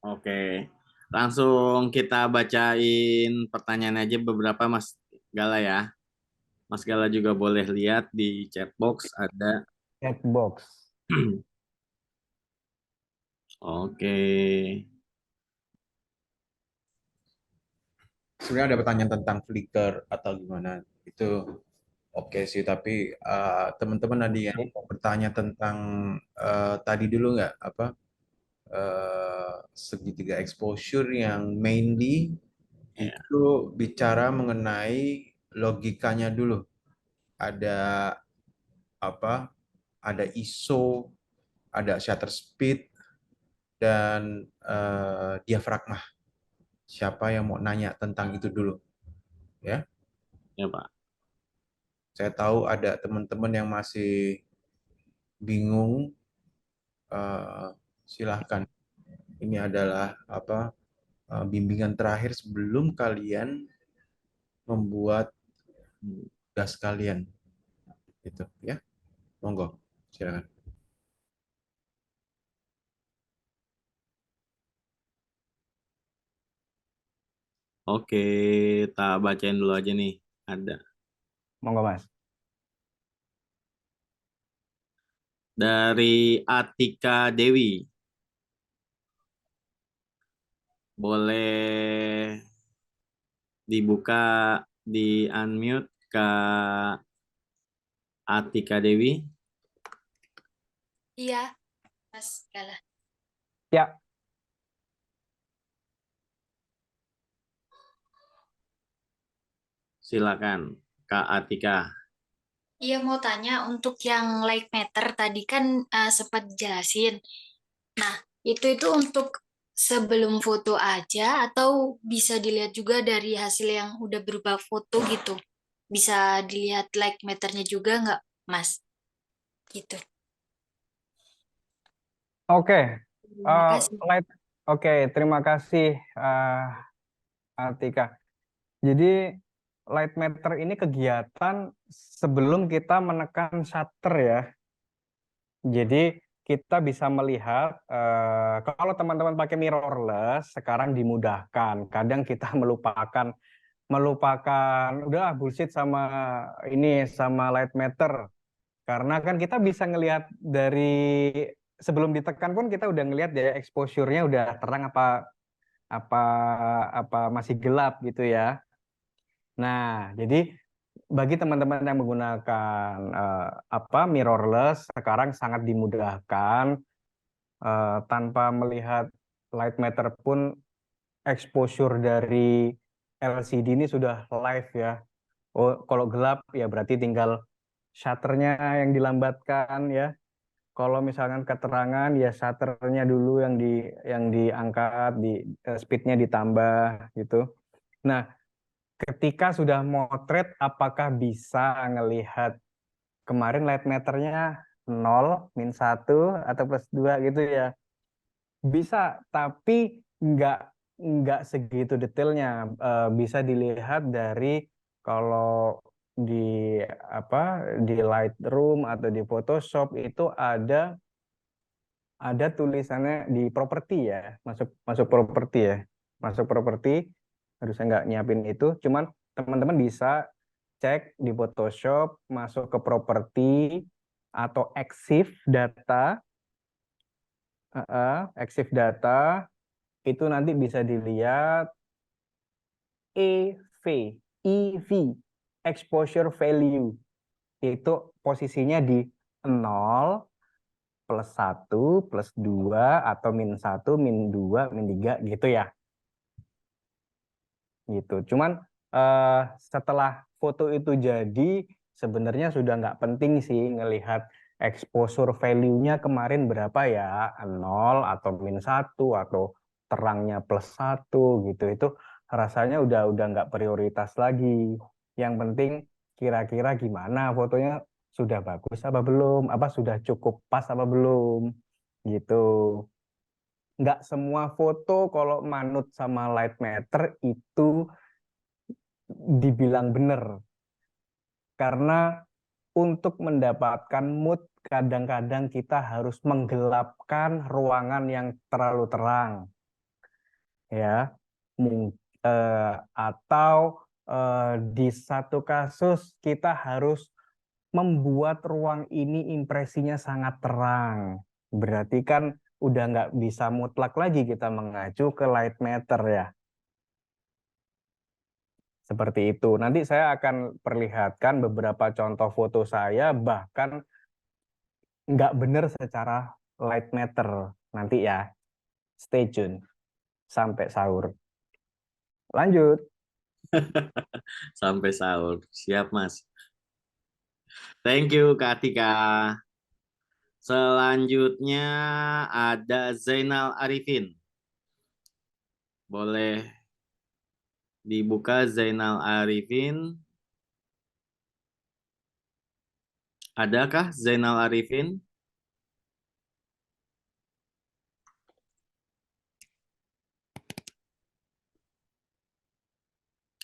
Oke, langsung kita bacain pertanyaan aja beberapa, Mas Gala ya. Mas Gala juga boleh lihat di chat box ada chat box. Oke. Sebenarnya ada pertanyaan tentang Flickr atau gimana itu oke sih, tapi teman-teman ada yang mau bertanya tentang tadi dulu nggak apa segitiga exposure yang mainly Ya. itu bicara mengenai logikanya dulu. Ada apa? Ada ISO, ada shutter speed, dan diafragma. Siapa yang mau nanya tentang itu dulu? Ya, Ya, Pak. saya tahu ada teman-teman yang masih bingung. Silahkan. Ini adalah apa bimbingan terakhir sebelum kalian membuat tugas kalian. Gitu ya. Monggo, silakan. Oke, tak bacain dulu aja nih. Ada. Monggo Mas. Dari Atika Dewi. Boleh dibuka, di unmute Kak Atika Dewi. Iya, Mas Gala. Ya, Silakan Kak Atika. Iya, mau tanya untuk yang light meter tadi kan sempat jelasin. Nah, itu untuk sebelum foto aja atau bisa dilihat juga dari hasil yang udah berubah foto gitu? Bisa dilihat light meternya juga nggak, Mas? Gitu. oke. Terima kasih. Oke, terima kasih Atika. Jadi light meter ini kegiatan sebelum kita menekan shutter ya. Jadi kita bisa melihat kalau teman-teman pakai mirrorless sekarang dimudahkan. Kadang kita melupakan udah bullshit sama ini sama light meter. Karena kan kita bisa ngelihat dari sebelum ditekan pun kita udah ngelihat ya exposure-nya udah terang apa apa masih gelap gitu ya. Nah, jadi bagi teman-teman yang menggunakan mirrorless sekarang sangat dimudahkan tanpa melihat light meter pun exposure dari LCD ini sudah live ya. Oh, kalau gelap ya berarti tinggal shutternya yang dilambatkan ya. Kalau misalkan keterangan ya shutternya dulu yang diangkat, speednya ditambah gitu. Nah, ketika sudah motret, apakah bisa ngelihat kemarin light meternya 0, -1, atau +2 gitu ya? Bisa, tapi nggak segitu detailnya. Bisa dilihat dari kalau di di Lightroom atau di Photoshop itu ada tulisannya di properti ya, masuk properti ya, masuk properti. Harus saya nggak nyiapin itu, cuman teman-teman bisa cek di Photoshop, masuk ke properti atau exif data, exif data itu nanti bisa dilihat EV, exposure value, itu posisinya di 0, +1, +2, atau -1, -2, -3 gitu ya. Gitu. Cuman setelah foto itu jadi sebenarnya sudah nggak penting sih ngelihat exposure value-nya kemarin berapa ya, 0 atau -1 atau terangnya +1 gitu. Itu rasanya udah nggak prioritas lagi. Yang penting kira-kira gimana fotonya, sudah bagus apa belum, apa sudah cukup pas apa belum gitu. Nggak semua foto kalau manut sama light meter itu dibilang benar. Karena untuk mendapatkan mood kadang-kadang kita harus menggelapkan ruangan yang terlalu terang. Ya, atau di satu kasus kita harus membuat ruang ini impresinya sangat terang. Berarti kan udah nggak bisa mutlak lagi kita mengacu ke light matter ya. Seperti itu. Nanti saya akan perlihatkan beberapa contoh foto saya, bahkan nggak benar secara light matter. Nanti ya, stay tune. Sampai sahur. Lanjut. Sampai sahur. Siap, Mas. Thank you, Kak Atika. Selanjutnya ada Zainal Arifin. Boleh dibuka Zainal Arifin. Adakah Zainal Arifin?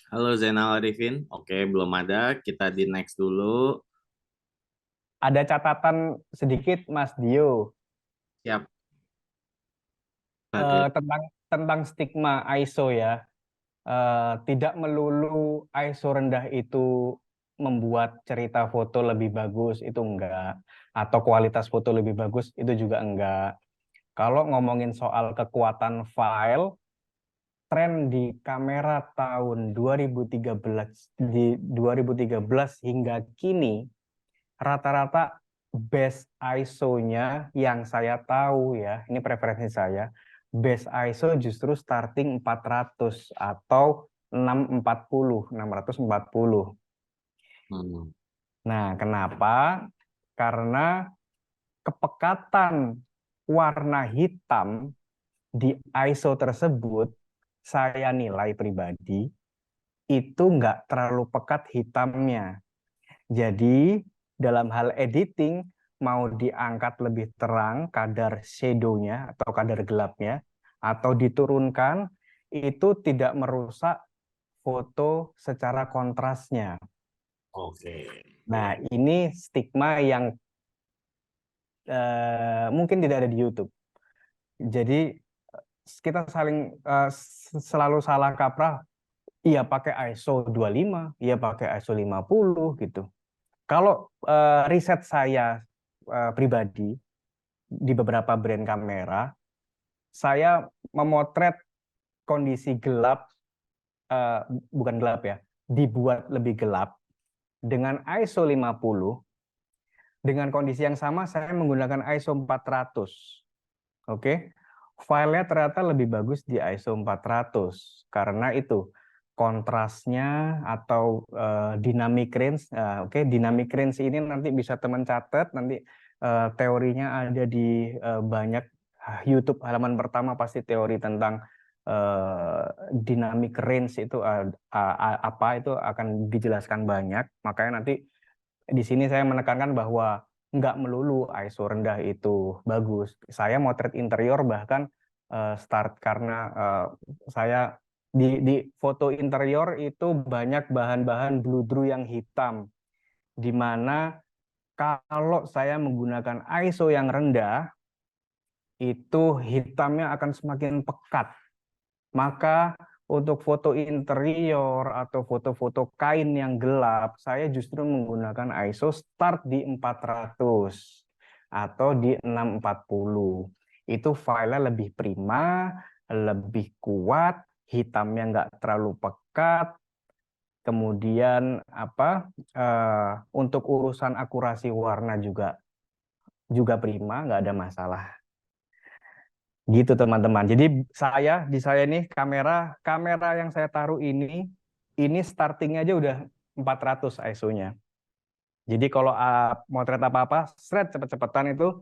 Halo Zainal Arifin. Oke, belum ada. Kita di next dulu. Ada catatan sedikit, Mas Dio, Siap. Bagus. tentang stigma ISO ya. Tidak melulu ISO rendah itu membuat cerita foto lebih bagus, itu enggak. Atau kualitas foto lebih bagus, itu juga enggak. Kalau ngomongin soal kekuatan file, tren di kamera tahun 2013 hingga kini rata-rata base ISO-nya yang saya tahu ya, ini preferensi saya, base ISO justru starting 400 atau 640. Hmm. Nah, kenapa? Karena kepekatan warna hitam di ISO tersebut, saya nilai pribadi, itu nggak terlalu pekat hitamnya. Jadi, dalam hal editing, mau diangkat lebih terang kadar shadow-nya atau kadar gelapnya, atau diturunkan, itu tidak merusak foto secara kontrasnya. Oke. Nah, ini stigma yang mungkin tidak ada di YouTube. Jadi, kita selalu salah kaprah, iya pakai ISO 25, iya pakai ISO 50 gitu. Kalau riset saya pribadi di beberapa brand kamera, saya memotret kondisi gelap, bukan gelap ya, dibuat lebih gelap dengan ISO 50, dengan kondisi yang sama saya menggunakan ISO 400. Oke. Filenya ternyata lebih bagus di ISO 400 karena itu kontrasnya atau dynamic range. Oke, dynamic range ini nanti bisa teman catat, nanti teorinya ada di banyak YouTube halaman pertama, pasti teori tentang dynamic range itu apa, itu akan dijelaskan banyak. Makanya nanti di sini saya menekankan bahwa nggak melulu ISO rendah itu bagus. Saya motret interior bahkan start karena saya di foto interior itu banyak bahan-bahan bludru yang hitam, di mana kalau saya menggunakan ISO yang rendah, itu hitamnya akan semakin pekat. Maka untuk foto interior atau foto-foto kain yang gelap, saya justru menggunakan ISO start di 400 atau di 640. Itu filenya lebih prima, lebih kuat, hitamnya nggak terlalu pekat. Kemudian untuk urusan akurasi warna juga prima, nggak ada masalah. Gitu teman-teman. Jadi di saya ini kamera yang saya taruh ini startingnya aja udah 400 ISO-nya. Jadi kalau motret apa-apa, cepet-cepetan itu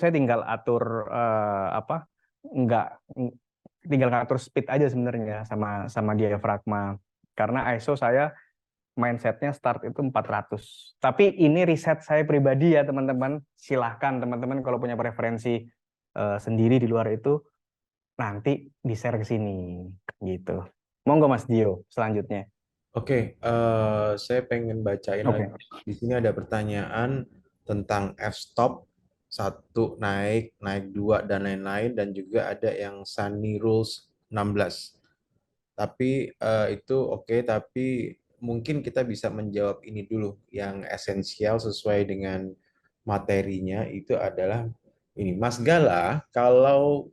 saya tinggal atur tinggal ngatur speed aja sebenarnya sama diafragma. Karena ISO saya mindsetnya start itu 400. Tapi ini riset saya pribadi ya teman-teman. Silahkan teman-teman kalau punya preferensi sendiri di luar itu nanti di-share ke sini gitu. Monggo Mas Dio selanjutnya. Oke, saya pengen bacain Oke. lagi. Di sini ada pertanyaan tentang f-stop, 1 naik 2 dan lain-lain, dan juga ada yang Sunny Rules 16. Tapi itu oke, tapi mungkin kita bisa menjawab ini dulu. Yang esensial sesuai dengan materinya itu adalah ini. Mas Gala, kalau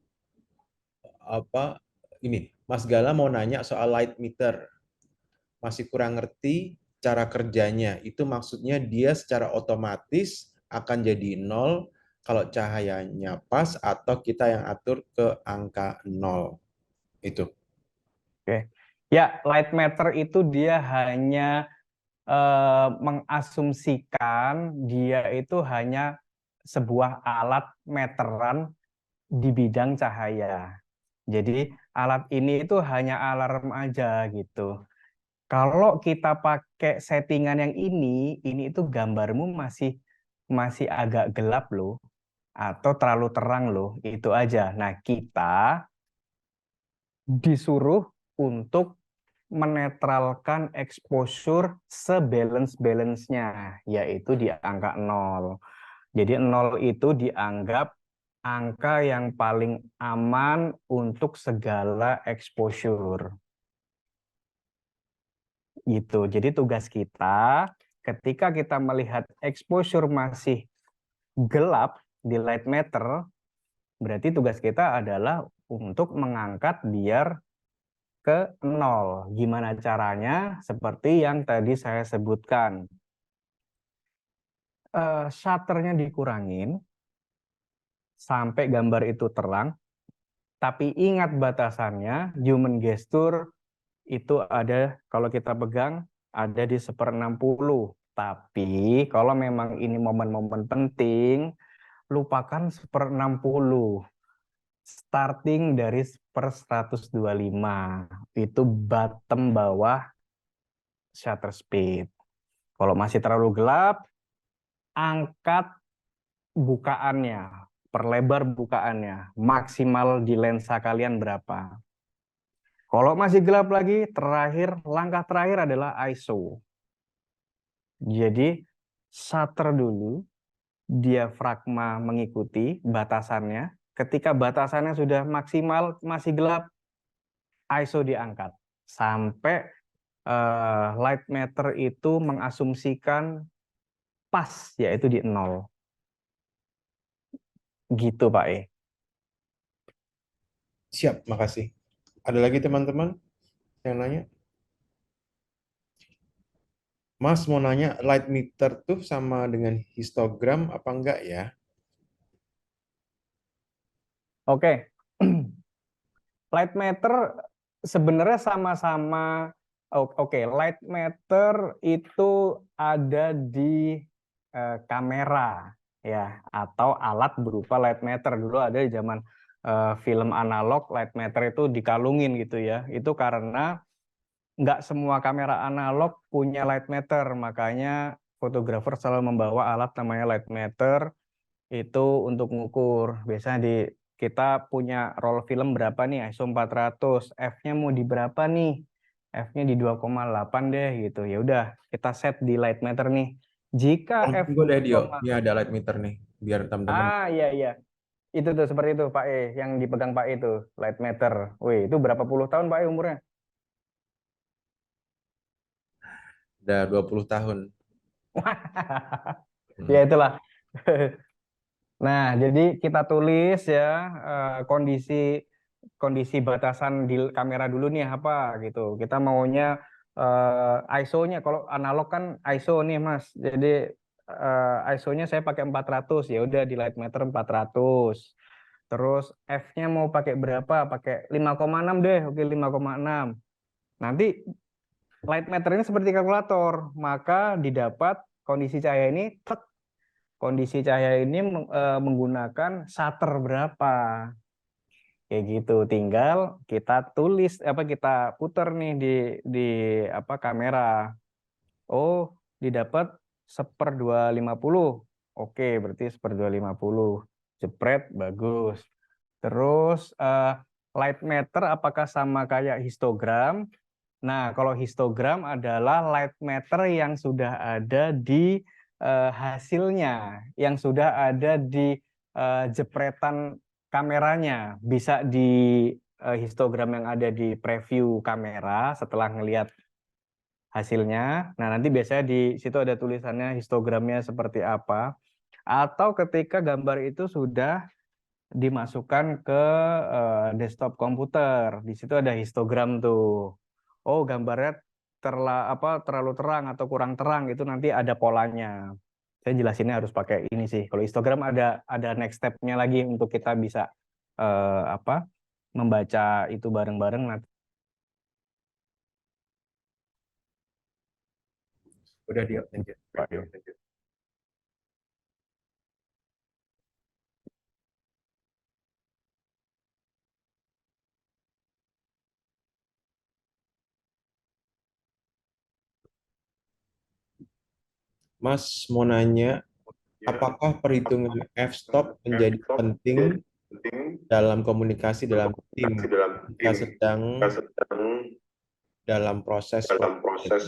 apa ini, Mas Gala mau nanya soal light meter. Masih kurang ngerti cara kerjanya. Itu maksudnya dia secara otomatis akan jadi nol kalau cahayanya pas atau kita yang atur ke angka nol. Itu. Oke. Ya, light meter itu dia hanya mengasumsikan dia itu hanya sebuah alat meteran di bidang cahaya. Jadi alat ini itu hanya alarm aja gitu. Kalau kita pakai settingan yang ini itu gambarmu masih agak gelap loh, atau terlalu terang loh, itu aja. Nah, kita disuruh untuk menetralkan exposure sebalance-balance-nya, yaitu di angka 0. Jadi 0 itu dianggap angka yang paling aman untuk segala exposure. Gitu. Jadi tugas kita ketika kita melihat exposure masih gelap di light meter, berarti tugas kita adalah untuk mengangkat biar ke 0. Gimana caranya? Seperti yang tadi saya sebutkan. Shutternya dikurangin sampai gambar itu terang, tapi ingat batasannya, human gesture itu ada, kalau kita pegang, ada di 1/60. Tapi kalau memang ini momen-momen penting, lupakan 1/60. Starting dari 1/125. Itu bottom bawah shutter speed. Kalau masih terlalu gelap, angkat bukaannya, perlebar bukaannya, maksimal di lensa kalian berapa. Kalau masih gelap lagi, langkah terakhir adalah ISO. Jadi shutter dulu, diafragma mengikuti batasannya. Ketika batasannya sudah maksimal, masih gelap, ISO diangkat. Sampai light meter itu mengasumsikan pas, yaitu di 0. Gitu Pak E. Siap, makasih. Ada lagi teman-teman yang nanya? Mas mau nanya light meter tuh sama dengan histogram apa enggak ya? Oke. Light meter sebenarnya sama-sama. Oke, light meter itu ada di kamera ya, atau alat berupa light meter. Dulu ada di zaman film analog, light meter itu dikalungin gitu ya. Itu karena nggak semua kamera analog punya light meter, makanya fotografer selalu membawa alat namanya light meter itu untuk mengukur. Biasanya kita punya roll film berapa nih, ISO 400, F-nya mau di berapa nih? F-nya di 2,8 deh gitu. Ya udah, kita set di light meter nih. Jika F Tunggu deh Dio, ini ada light meter nih, biar teman-teman. iya. Itu tuh seperti itu Pak E, yang dipegang Pak E itu, light meter. Wih, itu berapa puluh tahun Pak E umurnya? Udah 20 tahun. Ya itulah. Nah, jadi kita tulis ya kondisi batasan di kamera dulu nih apa gitu. Kita maunya ISO-nya, kalau analog kan ISO nih Mas. Jadi ISO-nya saya pakai 400, ya udah di light meter 400. Terus F-nya mau pakai berapa? Pakai 5,6 deh. Oke, 5,6. Nanti light meter ini seperti kalkulator, maka didapat kondisi cahaya ini kondisi cahaya ini menggunakan shutter berapa, kayak gitu. Tinggal kita tulis kita putar nih di kamera. Oh, didapat 1/250. Oke, berarti 1/250. Jepret, bagus. Terus light meter apakah sama kayak histogram? Nah, kalau histogram adalah light meter yang sudah ada di hasilnya, yang sudah ada di jepretan kameranya. Bisa di histogram yang ada di preview kamera setelah ngelihat hasilnya. Nah, nanti biasanya di situ ada tulisannya histogramnya seperti apa. Atau ketika gambar itu sudah dimasukkan ke desktop komputer, di situ ada histogram tuh. Oh, gambarnya terlalu terang atau kurang terang, itu nanti ada polanya. Saya jelasinnya harus pakai ini sih. Kalau histogram ada next step-nya lagi untuk kita bisa membaca itu bareng-bareng nanti. Udah di lanjut. Mas mau nanya, apakah perhitungan f-stop menjadi penting dalam komunikasi dalam tim jika sedang dalam proses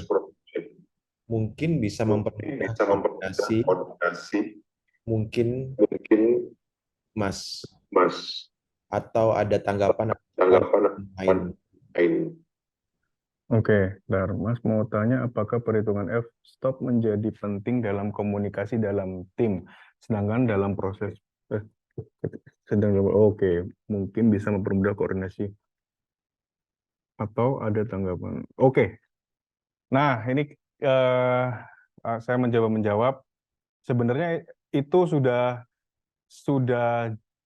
produksi? Mungkin bisa mempermudah koordinasi, mungkin Mas, atau ada tanggapan lain? Oke, Mas mau tanya apakah perhitungan f-stop menjadi penting dalam komunikasi dalam tim, sedangkan dalam proses oke, mungkin bisa mempermudah koordinasi atau ada tanggapan. Oke, nah ini saya menjawab. Sebenarnya itu sudah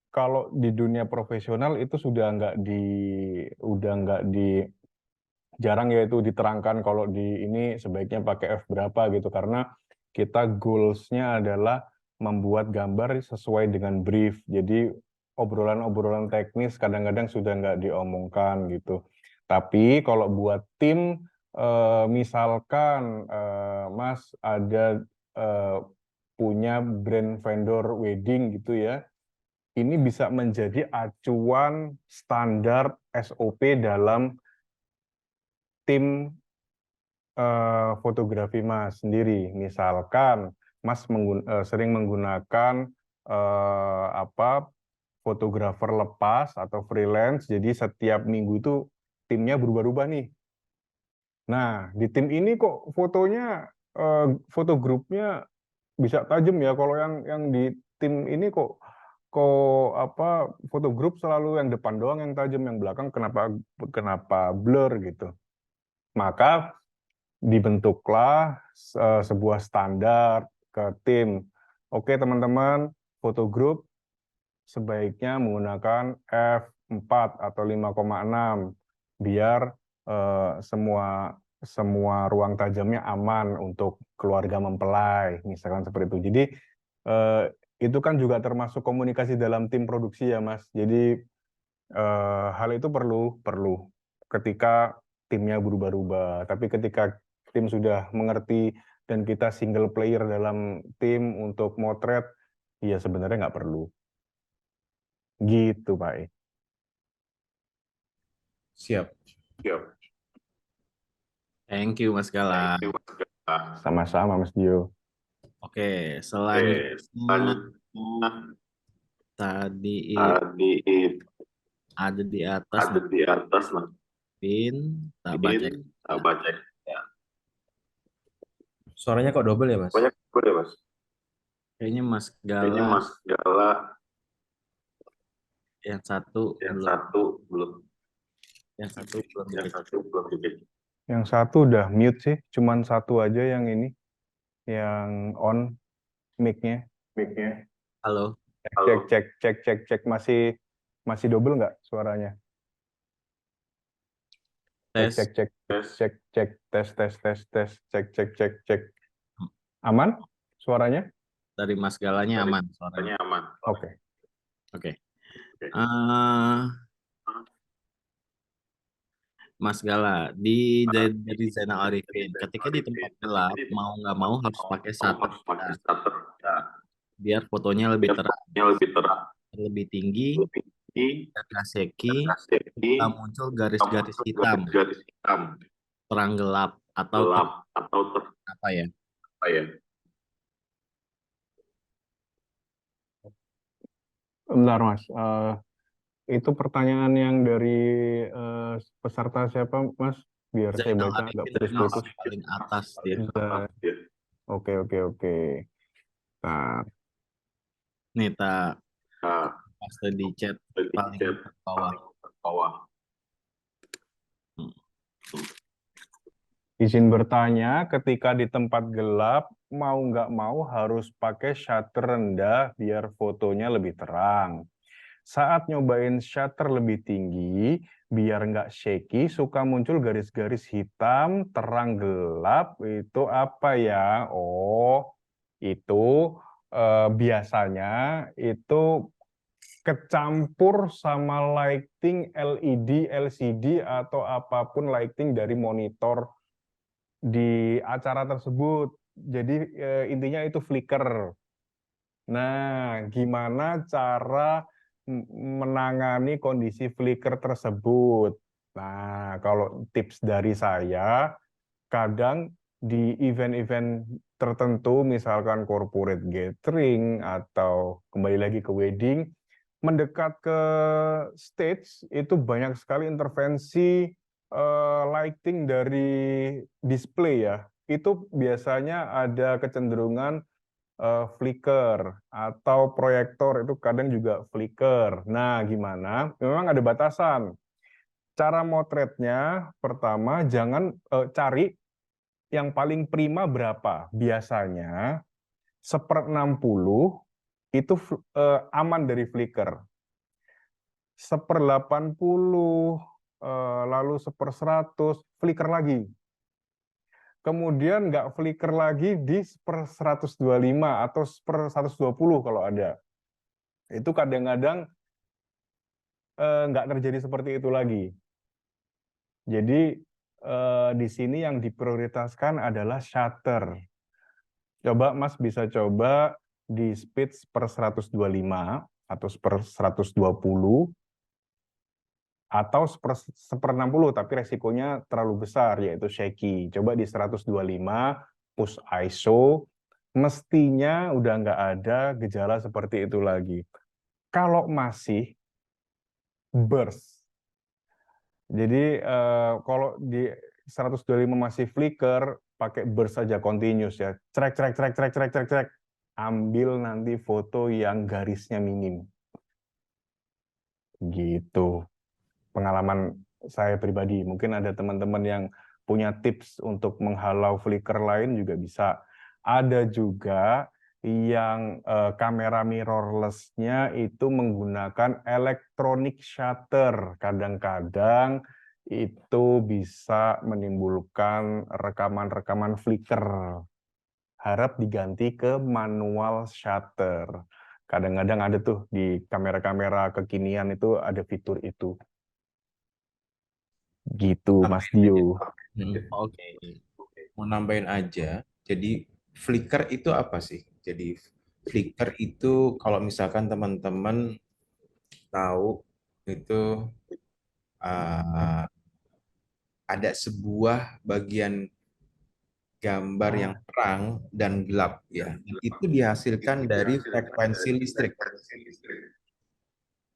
kalau di dunia profesional itu udah nggak di jarang ya itu diterangkan kalau di ini sebaiknya pakai F berapa gitu, karena kita goals-nya adalah membuat gambar sesuai dengan brief. Jadi obrolan-obrolan teknis kadang-kadang sudah nggak diomongkan gitu. Tapi kalau buat tim, misalkan Mas ada punya brand vendor wedding gitu ya, ini bisa menjadi acuan standar SOP dalam tim fotografi Mas sendiri. Misalkan Mas sering menggunakan fotografer lepas atau freelance, jadi setiap minggu itu timnya berubah-ubah nih. Nah, di tim ini kok fotonya foto grupnya bisa tajam ya. Kalau yang di tim ini kok foto grup selalu yang depan doang yang tajam, yang belakang kenapa blur gitu. Maka dibentuklah sebuah standar ke tim. Oke teman-teman, foto grup sebaiknya menggunakan f4 atau 5,6 biar semua ruang tajamnya aman untuk keluarga mempelai, misalkan seperti itu. Jadi itu kan juga termasuk komunikasi dalam tim produksi ya Mas. Jadi hal itu perlu ketika timnya berubah-ubah. Tapi ketika tim sudah mengerti dan kita single player dalam tim untuk motret, ya sebenarnya nggak perlu. Gitu, Pak. Siap. Thank you Mas Gala. Sama-sama, Mas Dio. Oke, selanjutnya tadi itu ada di atas Mas Pin, tak baca. Suaranya kok double ya, Mas? Kayaknya Mas Gala yang satu belum. Yang satu belum dikit. Yang satu udah mute sih, cuman satu aja yang ini, yang on mic-nya. Halo. Cek, masih double nggak suaranya? Tes. Cek, cek. Aman suaranya? Dari Mas Galanya aman suaranya. Oke. Mas Gala, dari Zainal Arifin, ketika di tempat gelap, mau nggak mau harus pakai shutter. Biar fotonya lebih terang, lebih tinggi, kaseki, kita muncul garis-garis hitam, terang gelap, atau apa ya? Bentar, Mas. Itu pertanyaan yang dari peserta siapa, Mas? biar saya Zainal baca nggak Arifin ada di putus-putus. paling atas dia. Oke, oke, oke. Nah, Nih tak paste di chat paling bawah. Hmm. izin bertanya, ketika di tempat gelap, mau nggak mau harus pakai shutter rendah biar fotonya lebih terang. Saat nyobain shutter lebih tinggi, biar nggak shaky, suka muncul garis-garis hitam, terang gelap, itu apa ya? Oh, itu biasanya itu kecampur sama lighting LED, LCD, atau apapun lighting dari monitor di acara tersebut. Jadi intinya itu flicker. Nah, gimana cara menangani kondisi flicker tersebut? Nah, kalau tips dari saya, kadang di event-event tertentu, misalkan corporate gathering atau kembali lagi ke wedding, mendekat ke stage itu banyak sekali intervensi lighting dari display ya. Itu biasanya ada kecenderungan flicker atau proyektor itu kadang juga flicker. Nah, gimana? Memang ada batasan. Cara motretnya pertama jangan cari yang paling prima berapa. Biasanya 1/60 itu aman dari flicker. 1/80 lalu 1/100 flicker lagi. Kemudian nggak flicker lagi di 1/125 atau 1/120 kalau ada. Itu kadang-kadang nggak terjadi seperti itu lagi. Jadi di sini yang diprioritaskan adalah shutter. Coba Mas bisa coba di speed 1/125 atau 1/120 atau 1/60, tapi resikonya terlalu besar yaitu shaky. Coba di 125 push ISO, mestinya udah nggak ada gejala seperti itu lagi. Kalau masih burst, jadi kalau di 125 masih flicker, pakai burst saja continuous ya. Trek, trek, trek, trek, trek, trek, trek. Ambil nanti foto yang garisnya minim. Gitu. Pengalaman saya pribadi. Mungkin ada teman-teman yang punya tips untuk menghalau flicker lain juga bisa. Ada juga yang kamera mirrorless-nya itu menggunakan electronic shutter. Kadang-kadang itu bisa menimbulkan rekaman-rekaman flicker. Harap diganti ke manual shutter. Kadang-kadang ada tuh di kamera-kamera kekinian itu ada fitur itu. Gitu, Mas Dio. Oke. Mau nambahin aja, jadi flicker itu apa sih? Jadi flicker itu kalau misalkan teman-teman tahu itu ada sebuah bagian gambar yang terang dan gelap ya. Itu dihasilkan dari frekuensi listrik.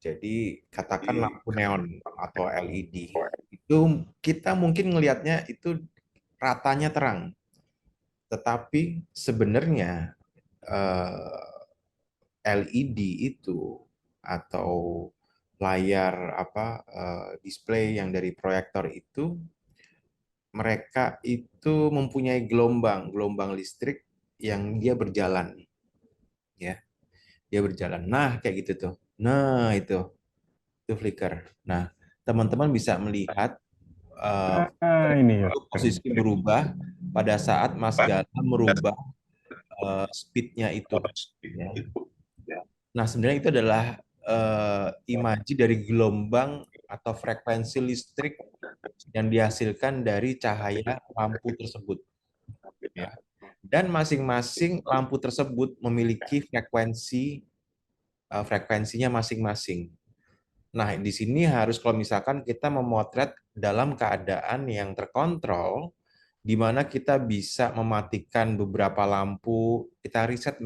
Jadi katakan lampu neon atau LED. Itu kita mungkin ngelihatnya itu ratanya terang. Tetapi sebenarnya LED itu atau layar display yang dari proyektor itu mereka itu mempunyai gelombang listrik yang dia berjalan ya. Dia berjalan. Nah, kayak gitu tuh. Nah, itu flicker. Nah, teman-teman bisa melihat Ini ya. posisi berubah pada saat Mas Gala merubah speed-nya itu. Ya. Nah, sebenarnya itu adalah imaji dari gelombang atau frekuensi listrik yang dihasilkan dari cahaya lampu tersebut. Ya. Dan masing-masing lampu tersebut memiliki frekuensinya masing-masing. Nah, di sini harus kalau misalkan kita memotret dalam keadaan yang terkontrol, di mana kita bisa mematikan beberapa lampu, kita riset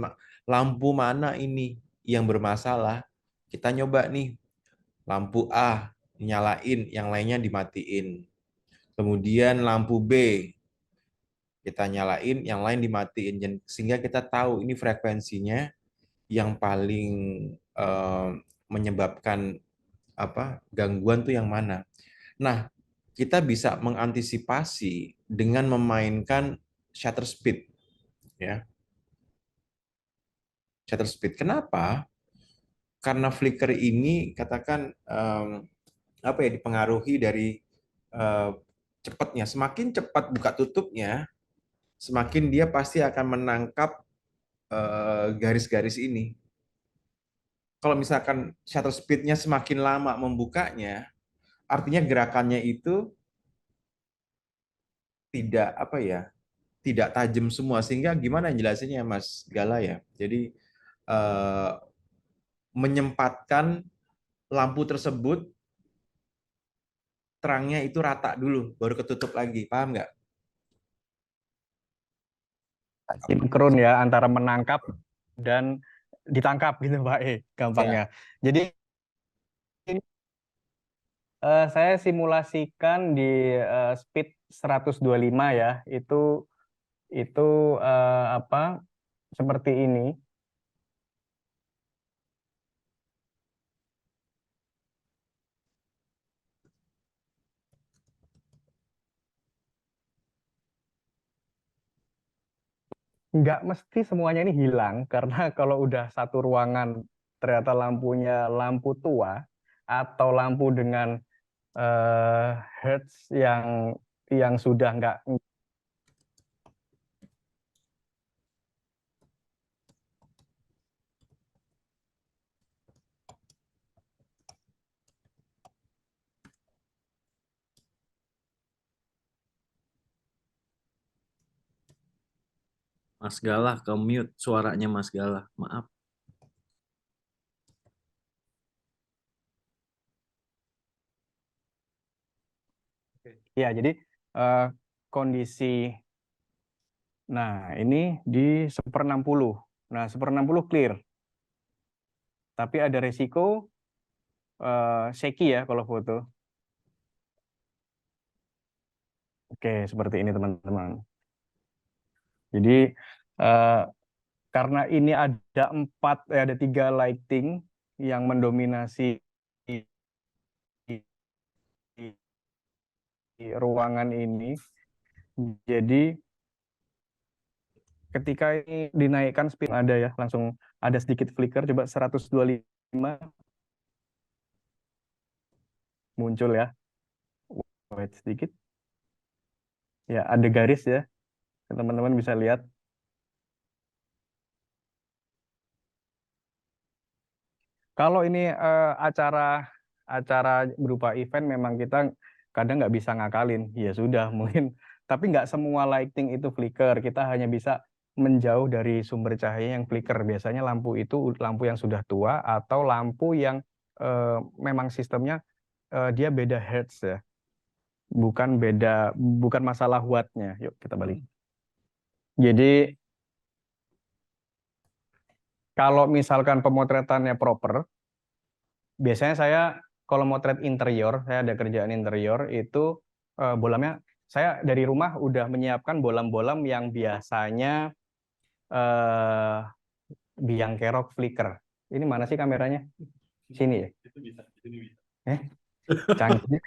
lampu mana ini yang bermasalah, kita nyoba nih, lampu A nyalain, yang lainnya dimatiin. Kemudian lampu B kita nyalain, yang lain dimatiin, sehingga kita tahu ini frekuensinya yang paling eh, menyebabkan gangguan tuh yang mana. Nah, kita bisa mengantisipasi dengan memainkan shutter speed, ya. Shutter speed. Kenapa? Karena flicker ini katakan dipengaruhi dari eh, cepatnya. Semakin cepat buka tutupnya, semakin dia pasti akan menangkap garis-garis ini. Kalau misalkan shutter speed-nya semakin lama membukanya, artinya gerakannya itu tidak tidak tajam semua, sehingga gimana jelasinnya Mas Gala ya. Jadi eh, menyempatkan lampu tersebut terangnya itu rata dulu, baru ketutup lagi, paham nggak? Sinkron ya antara menangkap dan ditangkap gitu Pak gampangnya. Jadi saya simulasikan di speed 125 ya, itu seperti ini. Nggak mesti semuanya ini hilang, karena kalau udah satu ruangan ternyata lampunya lampu tua atau lampu dengan hertz yang sudah nggak. Mas Gala ke mute suaranya Mas Gala. Maaf. Ya, jadi kondisi, nah ini di 1/60. Nah, 1/60 clear. Tapi ada resiko shaky ya kalau foto. Oke, seperti ini teman-teman. Jadi karena ini ada 3 lighting yang mendominasi di ruangan ini, jadi ketika ini dinaikkan speed ada ya, langsung ada sedikit flicker, coba 125 muncul ya, wait sedikit ya, ada garis ya, teman-teman bisa lihat. Kalau ini acara berupa event, memang kita kadang nggak bisa ngakalin, ya sudah mungkin, tapi nggak semua lighting itu flicker, kita hanya bisa menjauh dari sumber cahaya yang flicker. Biasanya lampu itu lampu yang sudah tua atau lampu yang memang sistemnya dia beda hertz ya, bukan masalah wattnya. Yuk kita balik. Jadi kalau misalkan pemotretannya proper, biasanya saya kalau motret interior, saya ada kerjaan interior, itu bolamnya, saya dari rumah udah menyiapkan bolam-bolam yang biasanya biang kerok flicker. Ini mana sih kameranya? Sini ya? Itu bisa, ini bisa. Canggih.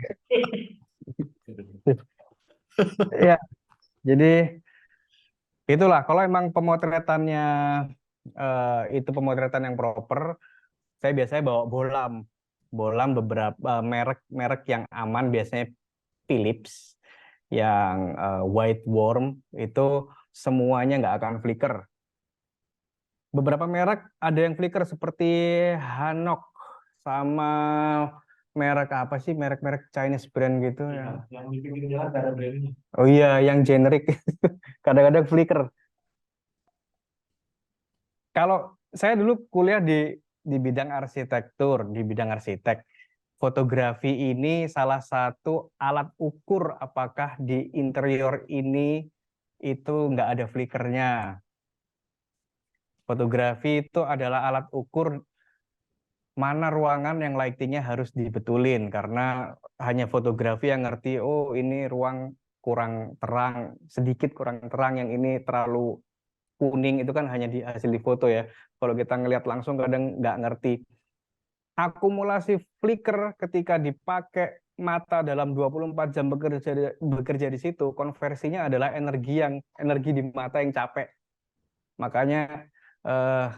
Ya, jadi itulah kalau emang pemotretannya itu pemotretan yang proper, saya biasanya bawa bolam beberapa merek yang aman, biasanya Philips yang white worm, itu semuanya nggak akan flicker. Beberapa merek ada yang flicker seperti Hanok, sama merek apa sih, merek-merek Chinese brand gitu ya. Yang di pinggir jalan ada brandnya. Oh iya, yang generic kadang-kadang flicker. Kalau saya dulu kuliah di bidang arsitektur, di bidang arsitek, fotografi ini salah satu alat ukur apakah di interior ini itu nggak ada flickernya. Fotografi itu adalah alat ukur mana ruangan yang lightingnya harus dibetulin, karena hanya fotografi yang ngerti, oh ini ruang kurang terang, sedikit kurang terang, yang ini terlalu kuning, itu kan hanya di hasil di foto ya. Kalau kita ngelihat langsung kadang nggak ngerti. Akumulasi flicker ketika dipakai mata dalam 24 jam bekerja di situ, konversinya adalah energi di mata yang capek. Makanya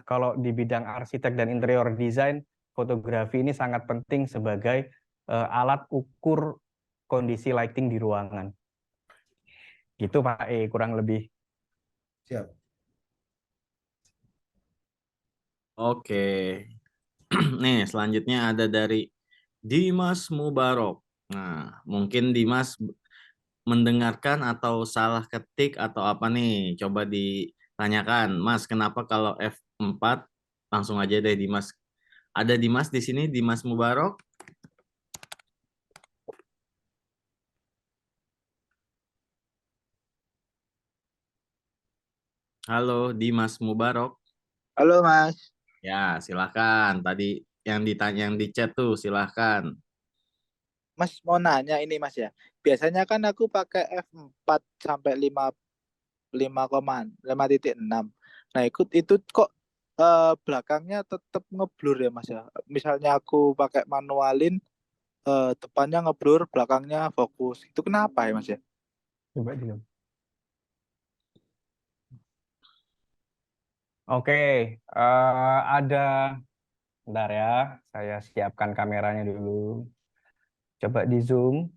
kalau di bidang arsitek dan interior design, fotografi ini sangat penting sebagai alat ukur kondisi lighting di ruangan. Gitu Pak E, kurang lebih. Siap. Oke. Nih, selanjutnya ada dari Dimas Mubarok. Nah, mungkin Dimas mendengarkan atau salah ketik atau apa nih? Coba ditanyakan, Mas, kenapa kalau F4? Langsung aja deh Dimas. Ada Dimas di sini, Dimas Mubarok. Halo, Dimas Mubarok. Halo Mas, Ya, silakan. Tadi yang ditanya yang di chat tuh, silakan. Mas mau nanya ini Mas ya. Biasanya kan aku pakai F4 sampai 5,6. Nah, itu kok belakangnya tetap ngeblur ya Mas ya. Misalnya aku pakai manualin, depannya ngeblur, belakangnya fokus. Itu kenapa ya Mas ya? Coba dulu. Oke, ada, bentar ya, saya siapkan kameranya dulu. Coba di zoom,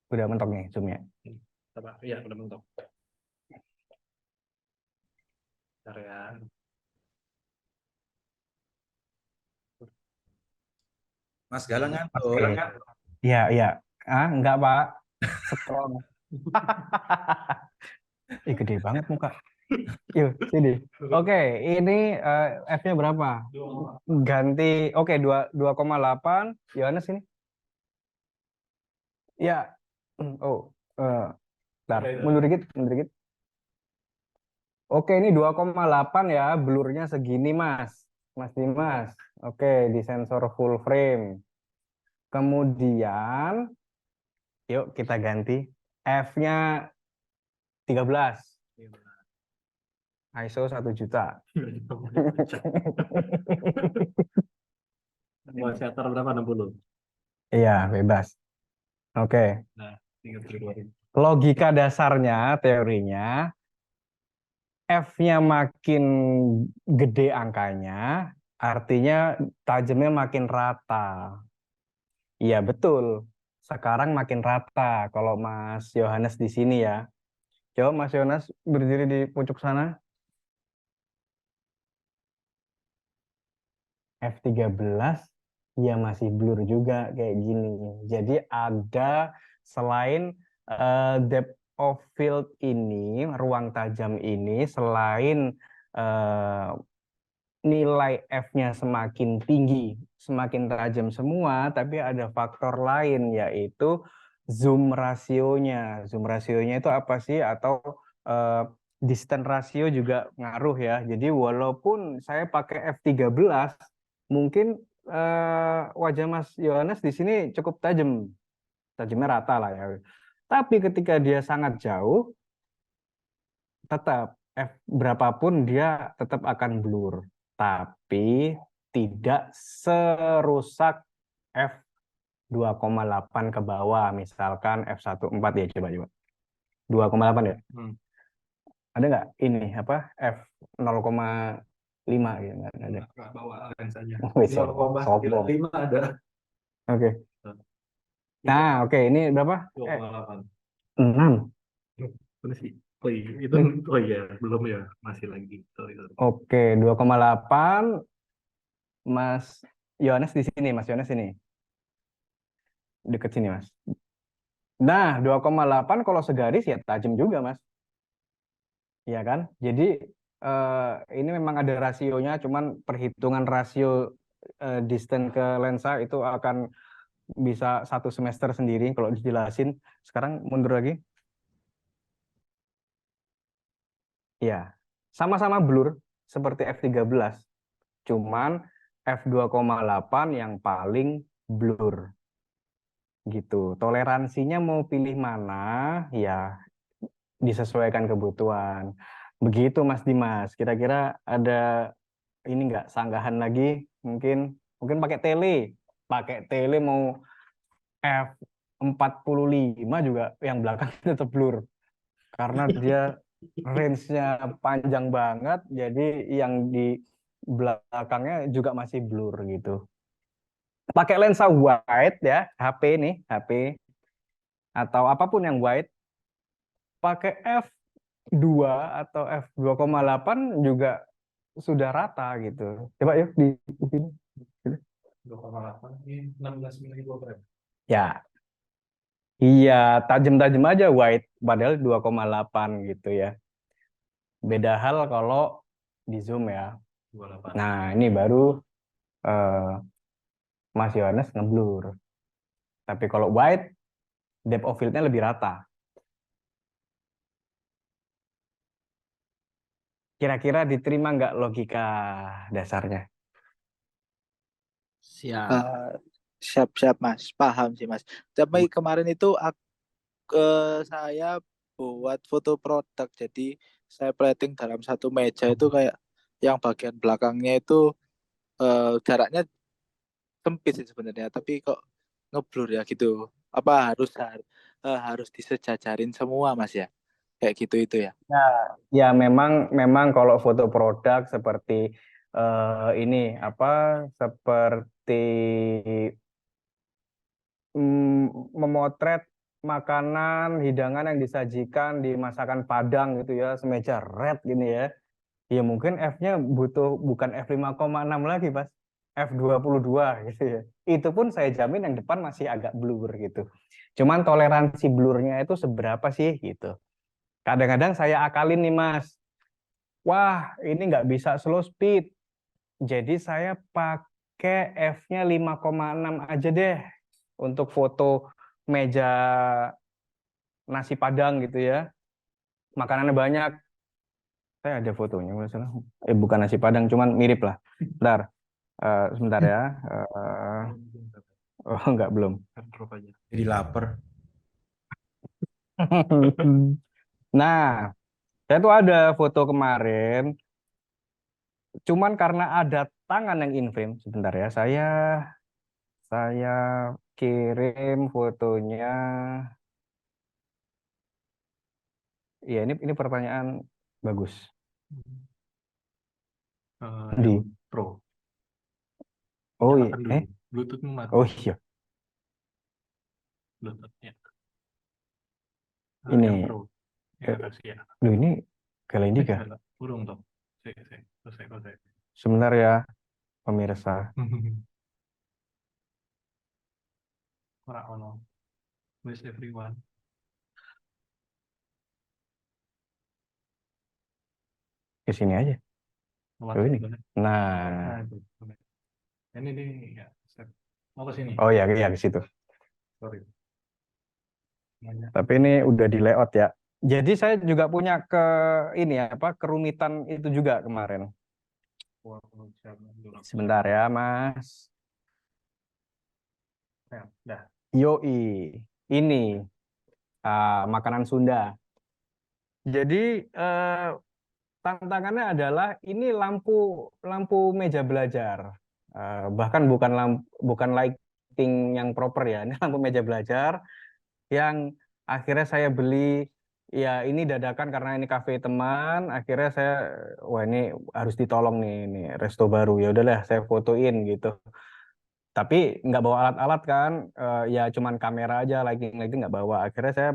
udah mentok nih zoomnya. Coba, iya udah mentok. Bentar ya. Mas Galang ngantuk. Oke. Iya, iya. Enggak Pak, scroll. Ih, gede banget muka. Yuk, sini. Oke, ini F-nya berapa? Ganti, oke, 2,8. Yohanes ini. Ya. Oh, bentar. Mundur dikit, mundur dikit. Oke, ini 2,8 ya, blurnya segini, Mas. Mas Dimas. Oke, di sensor full frame. Kemudian, yuk kita ganti. F-nya 13. ISO 1 juta. Mau shutter berapa? 60. Iya, bebas. Oke. Nah, tinggal keluarin. Logika dasarnya, teorinya, F-nya makin gede angkanya, artinya tajamnya makin rata. Iya, betul. Sekarang makin rata kalau Mas Yohanes di sini ya. Coba Mas Yohanes berdiri di pucuk sana. F13 ya masih blur juga kayak gini. Jadi ada, selain depth of field ini, ruang tajam ini, selain eh, nilai F-nya semakin tinggi, semakin tajam semua, tapi ada faktor lain, yaitu zoom rasionya. Zoom rasionya itu apa sih? Atau distance ratio juga ngaruh ya. Jadi walaupun saya pakai F13, mungkin wajah Mas Yohanes di sini cukup tajam. Tajamnya rata lah ya. Tapi ketika dia sangat jauh, tetap F berapapun dia tetap akan blur. Tapi tidak serusak F 2,8 ke bawah, misalkan F14 ya, coba 2,8 ya. Ada nggak ini apa F 0,5 gitu, nggak ada. Nggak bawa lens aja. Wih, 0,5 ada. Oke. Nah, oke, ini berapa? 2,8. 6. Itu sih. Oh iya, itu oh iya, belum ya, masih lagi. Sorry. Oke, 2,8. Mas Yohanes di sini, Mas Yohanes ini. Deket sini, Mas. Nah, 2,8 kalau segaris ya tajam juga, Mas. Iya kan? Jadi ini memang ada rasionya, cuman perhitungan rasio distance ke lensa itu akan bisa 1 semester sendiri kalau dijelasin. Sekarang mundur lagi. Ya, sama-sama blur seperti F13. Cuman f2,8 yang paling blur gitu. Toleransinya mau pilih mana ya disesuaikan kebutuhan. Begitu Mas Dimas. Kira-kira ada ini enggak sanggahan lagi? Mungkin pakai tele mau f45 juga yang belakang tetap blur karena dia range-nya panjang banget, jadi yang di belakangnya juga masih blur gitu. Pakai lensa wide ya, HP atau apapun yang wide, pakai f2 atau f2,8 juga sudah rata gitu. Coba yuk di sini. 2,8 ini 16 mili berapa? Ya, iya tajam-tajam aja wide, padahal 2,8 gitu ya. Beda hal kalau di zoom ya. 28. Nah, ini baru Mas Yohanes ngeblur. Tapi kalau wide, depth of field-nya lebih rata. Kira-kira diterima nggak logika dasarnya? Siap. Siap-siap Mas, paham sih Mas. Tapi kemarin itu saya buat foto produk, jadi saya plating dalam satu meja itu kayak yang bagian belakangnya itu jaraknya sempit sih sebenarnya, tapi kok ngeblur ya gitu. Apa harus disejajarin semua Mas ya? Kayak gitu itu ya. Ya, memang kalau foto produk seperti ini seperti memotret makanan, hidangan yang disajikan di masakan Padang gitu ya, semeja red gini ya. Ya mungkin F-nya bukan F5,6 lagi, Mas. F22 gitu ya. Itu pun saya jamin yang depan masih agak blur gitu. Cuman toleransi blurnya itu seberapa sih gitu. Kadang-kadang saya akalin nih, Mas. Wah, ini nggak bisa slow speed. Jadi saya pakai F-nya 5,6 aja deh untuk foto meja nasi Padang gitu ya. Makanannya banyak. Saya ada fotonya, masalah. Bukan nasi Padang, cuman mirip lah. Sebentar ya. Oh, enggak, belum. Drop aja. Jadi lapar. Nah, saya tuh ada foto kemarin, cuman karena ada tangan yang in frame. Sebentar ya, saya kirim fotonya. Ya, ini pertanyaan bagus. Di. Yang Pro. Oh Nyalakan dulu. iya, Bluetooth-mu mati. oh iya, Bluetooth-nya. Ini. Yang Pro. Ya, kasih ya. Loh, ini Galendika. Burung toh. Selesai. Sebentar ya, pemirsa. Ora ono. Where's everyone? Ke sini aja. Oh, ini. Nah, Ini ya. Mau ke sini. oh ya, ke situ. Sorry. Tapi ini udah di layout ya. Jadi saya juga punya kerumitan itu juga kemarin. Sebentar ya, Mas. Dah. Yoi, ini makanan Sunda. Jadi tantangannya adalah ini lampu meja belajar. Bahkan bukan lighting yang proper ya. Ini lampu meja belajar yang akhirnya saya beli, ya ini dadakan karena ini kafe teman. Akhirnya wah ini harus ditolong nih, ini resto baru. Ya udahlah saya fotoin gitu. Tapi nggak bawa alat-alat kan, ya cuman kamera aja, lighting nggak bawa. Akhirnya saya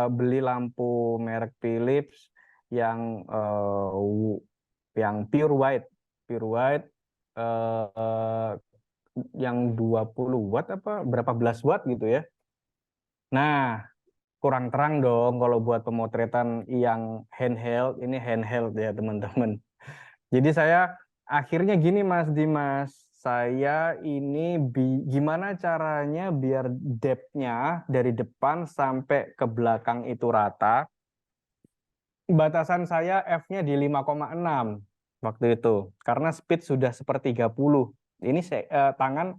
beli lampu merek Philips yang pure white yang 20 watt apa berapa belas watt gitu ya. Nah, kurang terang dong kalau buat pemotretan yang handheld. Ini handheld ya teman-teman. Jadi saya akhirnya gini Mas Dimas, saya ini gimana caranya biar depth-nya dari depan sampai ke belakang itu rata. Batasan saya F-nya di 5,6 waktu itu, karena speed sudah 1/30. Ini tangan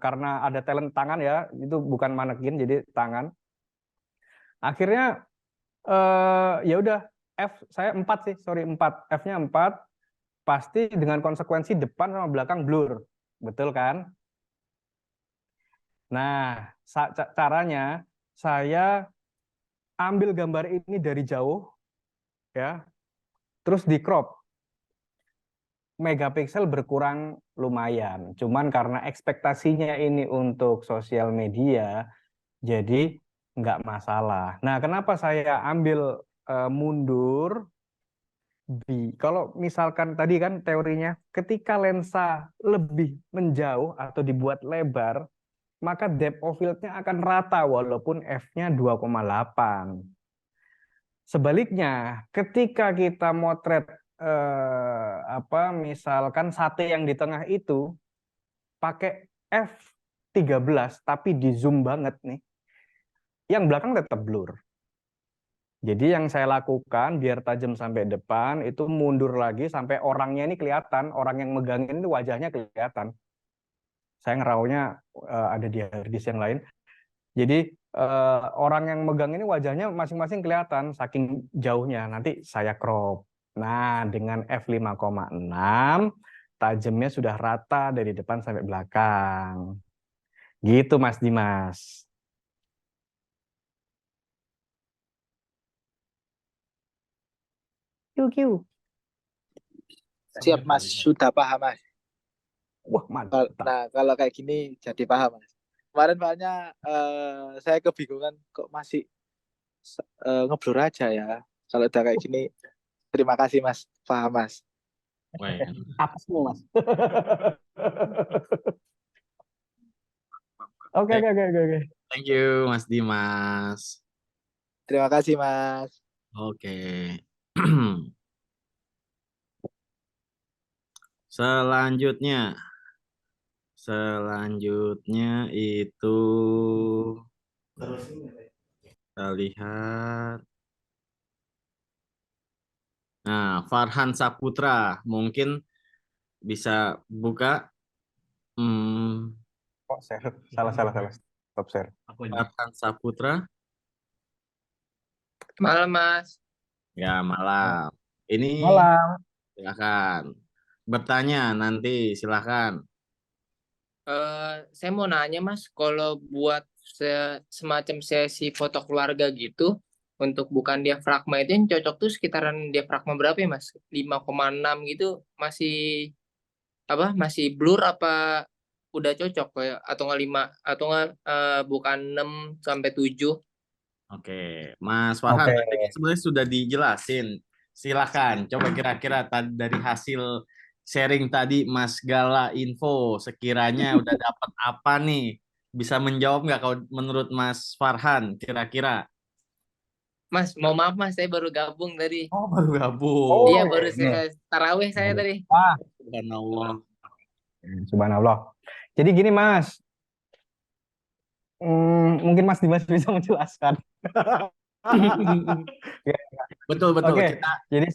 karena ada talent tangan ya, itu bukan manekin jadi tangan. Akhirnya ya udah saya 4 sih, sorry 4. F-nya 4. Pasti dengan konsekuensi depan sama belakang blur. Betul kan? Nah, caranya saya ambil gambar ini dari jauh ya. Terus di crop. Megapiksel berkurang lumayan. Cuman karena ekspektasinya ini untuk sosial media, jadi nggak masalah. Nah, kenapa saya ambil mundur? Kalau misalkan tadi kan teorinya, ketika lensa lebih menjauh atau dibuat lebar, maka depth of field-nya akan rata walaupun f-nya 2,8. Sebaliknya, ketika kita motret misalkan sate yang di tengah itu pakai f13 tapi di zoom banget nih, yang belakang tetap blur. Jadi yang saya lakukan biar tajam sampai depan itu mundur lagi sampai orangnya ini kelihatan, orang yang megangin itu wajahnya kelihatan. Saya ngeraunya ada di harddisk yang lain. Jadi orang yang megang ini wajahnya masing-masing kelihatan saking jauhnya. Nanti saya crop. Nah, dengan f5,6 tajamnya sudah rata dari depan sampai belakang. Gitu Mas Dimas. Kiu. Siap Mas, sudah paham Mas. Wah, mantap. Nah, kalau kayak gini jadi paham Mas. Kemarin soalnya saya kebingungan kok masih ngeblur aja ya. Kalau udah kayak gini, terima kasih Mas, paham Mas. Apa semua Mas? Oke. Thank you Mas Dimas. Terima kasih Mas. Oke. Selanjutnya itu kita lihat. Nah, Farhan Saputra mungkin bisa buka. Oh, salah. Stop share. Farhan Saputra. Malam, Mas. Ya, malam. Ini Malam. silakan bertanya nanti, silakan. Saya mau nanya, Mas, kalau buat semacam sesi foto keluarga gitu, untuk bukan diafragma itu yang cocok tuh sekitaran diafragma berapa ya, Mas? 5,6 gitu masih masih blur apa udah cocok kayak atau nggak 5 atau nggak bukan 6 sampai 7? Oke, Mas Farhan tadi sebenarnya sudah dijelasin. Silakan, coba kira-kira dari hasil sharing tadi Mas Gala info, sekiranya udah dapat apa nih? Bisa menjawab nggak kalau menurut Mas Farhan kira-kira? Mas, mau maaf Mas, saya baru gabung tadi. Oh, baru gabung. Iya, baru tarawih saya tadi. Subhanallah. Jadi gini Mas, mungkin Mas Dimas bisa menjelaskan. Betul. Oke, jadi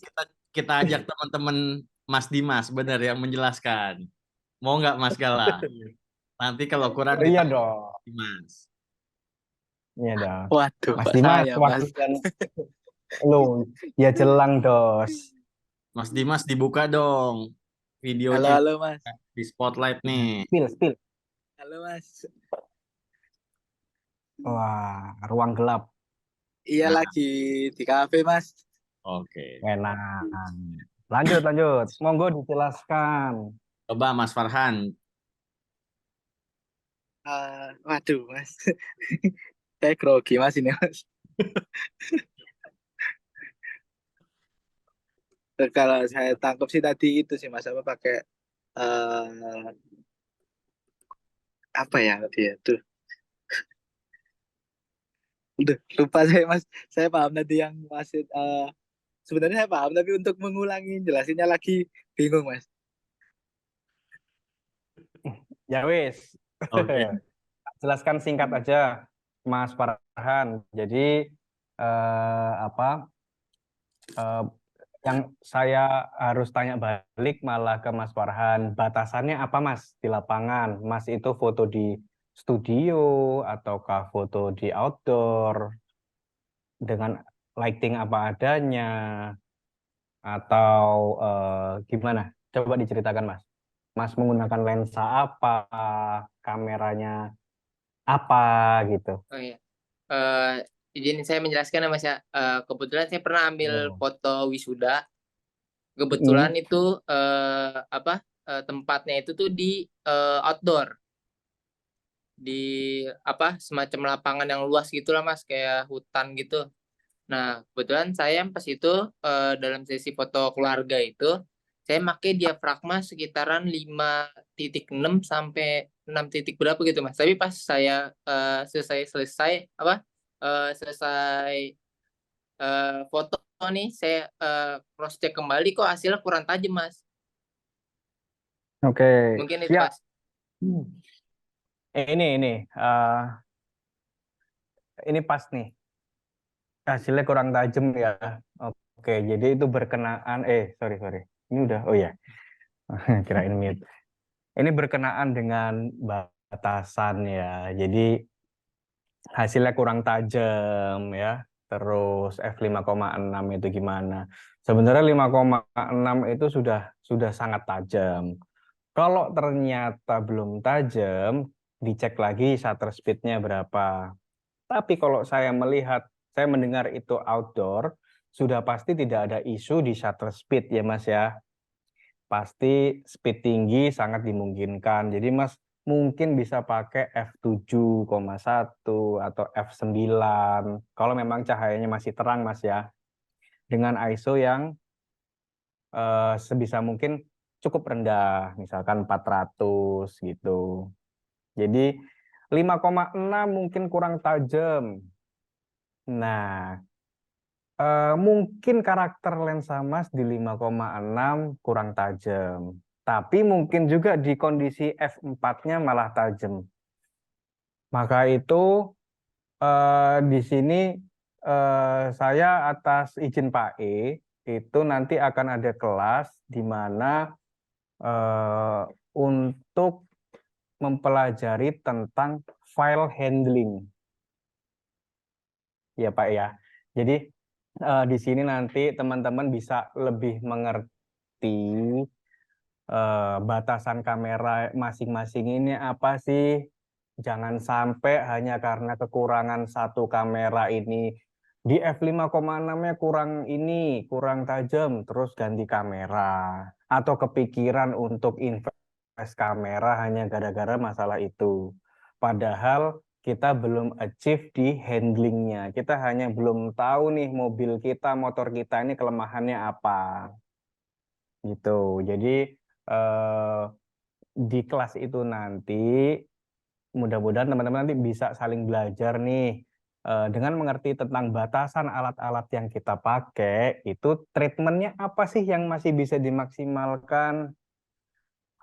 Kita ajak teman-teman Mas Dimas benar yang menjelaskan. Mau nggak Mas Gala? Nanti kalau kurang iya ditanya dong. Dimas. Iya dong. Waduh, Mas Dimas, waktu kan lu ya jelang dos. Mas Dimas dibuka dong videonya. Halo Mas. Di spotlight nih. Spill. Halo Mas. Wah, ruang gelap. Iya lagi di kafe Mas. Oke. Enak. Lanjut. Monggo dijelaskan. Coba Mas Farhan. Waduh Mas. Saya grogi Mas ini Mas. Kalau saya tangkap sih tadi itu sih Mas apa pakai apa ya dia tuh. Udah lupa saya Mas. Saya paham tadi yang masih sebenarnya saya paham tapi untuk mengulangi jelasinnya lagi bingung Mas. Ya wis. Oke. Jelaskan singkat aja, Mas Farhan. Jadi Yang saya harus tanya balik malah ke Mas Farhan, batasannya apa Mas di lapangan? Mas itu foto di studio ataukah foto di outdoor dengan lighting apa adanya atau gimana? Coba diceritakan Mas. Mas menggunakan lensa apa, kameranya apa gitu. Oh iya. Izin saya menjelaskan ya Mas ya. Kebetulan saya pernah ambil Oh. foto wisuda. Kebetulan itu tempatnya itu tuh di outdoor, di semacam lapangan yang luas gitulah Mas, kayak hutan gitu. Nah, kebetulan saya pas itu dalam sesi foto keluarga itu saya pakai diafragma sekitaran 5.6 sampai 6 titik berapa gitu Mas. Tapi pas saya selesai foto nih, saya cross check kembali kok hasilnya kurang tajam Mas. Oke, Mungkin itu ya. Mas. Ini pas nih. Hasilnya kurang tajam ya. Oke, jadi itu berkenaan sorry. Ini udah, oh ya. Kirain mute. Ini berkenaan dengan batasan ya. Jadi hasilnya kurang tajam ya. Terus f5,6 itu gimana? Sebenarnya 5,6 itu sudah sangat tajam. Kalau ternyata belum tajam, dicek lagi shutter speed-nya berapa. Tapi kalau saya mendengar itu outdoor, sudah pasti tidak ada isu di shutter speed ya Mas ya. Pasti speed tinggi sangat dimungkinkan. Jadi Mas mungkin bisa pakai f7,1 atau f9 kalau memang cahayanya masih terang Mas ya. Dengan ISO yang sebisa mungkin cukup rendah, misalkan 400 gitu. Jadi 5,6 mungkin kurang tajam. Nah, mungkin karakter lensa Mas di 5,6 kurang tajam. Tapi mungkin juga di kondisi f4-nya malah tajam. Maka itu di sini saya atas izin Pak E itu nanti akan ada kelas di mana untuk mempelajari tentang file handling. Ya Pak ya. Jadi di sini nanti teman-teman bisa lebih mengerti batasan kamera masing-masing ini apa sih. Jangan sampai hanya karena kekurangan satu kamera ini di f5,6-nya kurang tajam, terus ganti kamera. Atau kepikiran untuk invest kamera hanya gara-gara masalah itu. Padahal kita belum achieve di handlingnya. Kita hanya belum tahu nih mobil kita, motor kita ini kelemahannya apa. Gitu. Jadi di kelas itu nanti mudah-mudahan teman-teman nanti bisa saling belajar nih dengan mengerti tentang batasan alat-alat yang kita pakai, itu treatmentnya apa sih yang masih bisa dimaksimalkan.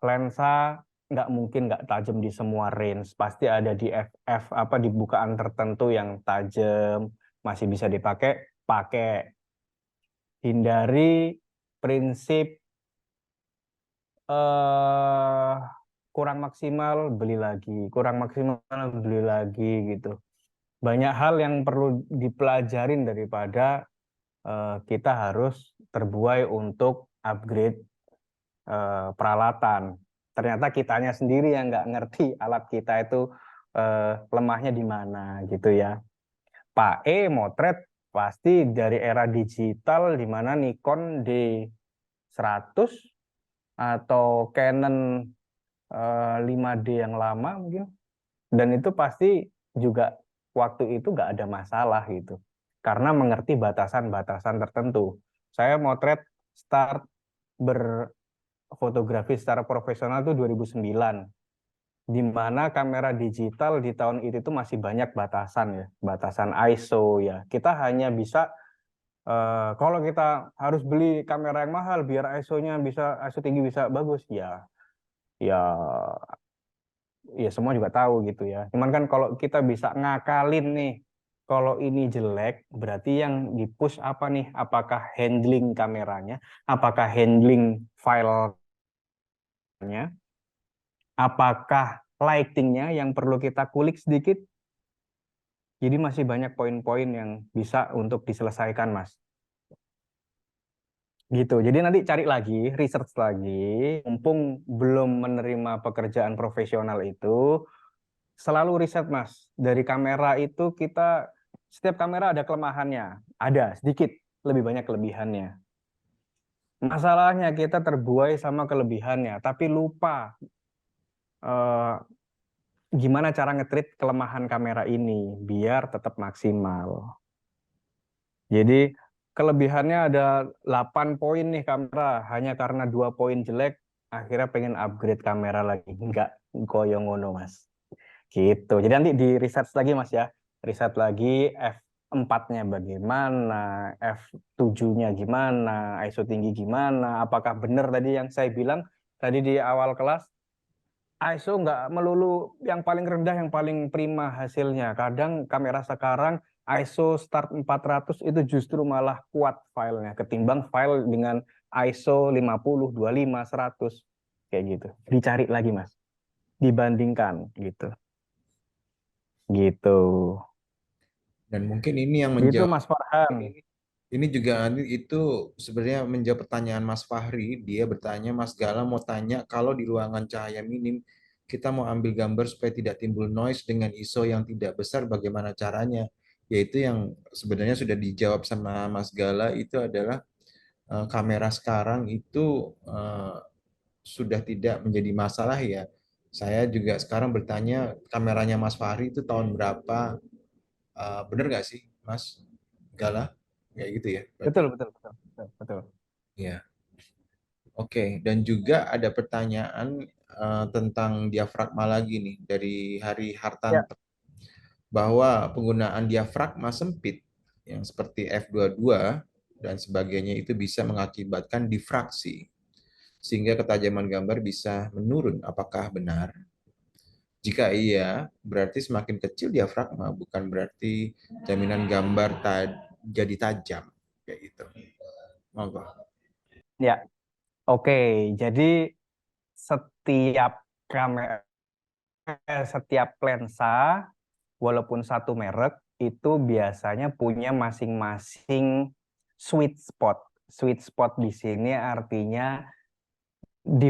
Lensa nggak mungkin nggak tajam di semua range, pasti ada di di bukaan tertentu yang tajam, masih bisa pakai. Hindari prinsip kurang maksimal beli lagi gitu. Banyak hal yang perlu dipelajarin daripada kita harus terbuai untuk upgrade peralatan. Ternyata kitanya sendiri yang nggak ngerti alat kita itu lemahnya di mana gitu ya. Pak E motret pasti dari era digital di mana Nikon D100 atau Canon 5D yang lama mungkin, dan itu pasti juga waktu itu nggak ada masalah gitu karena mengerti batasan-batasan tertentu. Saya motret start berfotografi secara profesional itu 2009, di mana kamera digital di tahun itu tuh masih banyak batasan ISO ya. Kita hanya bisa kalau kita harus beli kamera yang mahal biar ISO-nya ISO tinggi bisa bagus ya semua juga tahu gitu ya. Cuman kan kalau kita bisa ngakalin nih Kalau ini jelek, berarti yang di-push apa nih? Apakah handling kameranya? Apakah handling filenya? Apakah lightingnya yang perlu kita kulik sedikit? Jadi masih banyak poin-poin yang bisa untuk diselesaikan, Mas. Gitu. Jadi nanti cari lagi, research lagi. Mumpung belum menerima pekerjaan profesional itu, selalu riset, Mas. Dari kamera itu setiap kamera ada kelemahannya. Ada, sedikit. Lebih banyak kelebihannya. Masalahnya kita terbuai sama kelebihannya, tapi lupa gimana cara nge-treat kelemahan kamera ini biar tetap maksimal. Jadi kelebihannya ada 8 poin nih kamera, hanya karena 2 poin jelek, akhirnya pengen upgrade kamera lagi. Enggak goyong ngono, Mas. Gitu. Jadi nanti di research lagi, Mas ya. Riset lagi f4-nya bagaimana, f7-nya gimana, ISO tinggi gimana, apakah benar tadi yang saya bilang tadi di awal kelas, ISO nggak melulu yang paling rendah, yang paling prima hasilnya. Kadang kamera sekarang ISO start 400 itu justru malah kuat filenya ketimbang file dengan ISO 50, 25, 100 kayak gitu. Dicari lagi, Mas. Dibandingkan gitu. Gitu. Dan mungkin ini yang Gitu, menjawab, Mas Farhan. ini juga itu sebenarnya menjawab pertanyaan Mas Fahri. Dia bertanya, Mas Gala mau tanya, kalau di ruangan cahaya minim kita mau ambil gambar supaya tidak timbul noise dengan ISO yang tidak besar, bagaimana caranya? Yaitu yang sebenarnya sudah dijawab sama Mas Gala, itu adalah kamera sekarang itu sudah tidak menjadi masalah ya. Saya juga sekarang bertanya, kameranya Mas Fahri itu tahun berapa? Bener nggak sih, Mas Gala? Kayak gitu ya, berarti. Betul, betul, betul, betul, betul. Ya, oke. Dan juga ada pertanyaan tentang diafragma lagi nih dari Hari Ya, Hartanto, bahwa penggunaan diafragma sempit yang seperti f22 dan sebagainya itu bisa mengakibatkan difraksi sehingga ketajaman gambar bisa menurun. Apakah benar? Jika iya, berarti semakin kecil diafragma, bukan berarti jaminan gambar jadi tajam. Kayak gitu. Monggo. ya. Oke, jadi setiap kamera, setiap lensa, walaupun satu merek, itu biasanya punya masing-masing sweet spot. Sweet spot di sini artinya di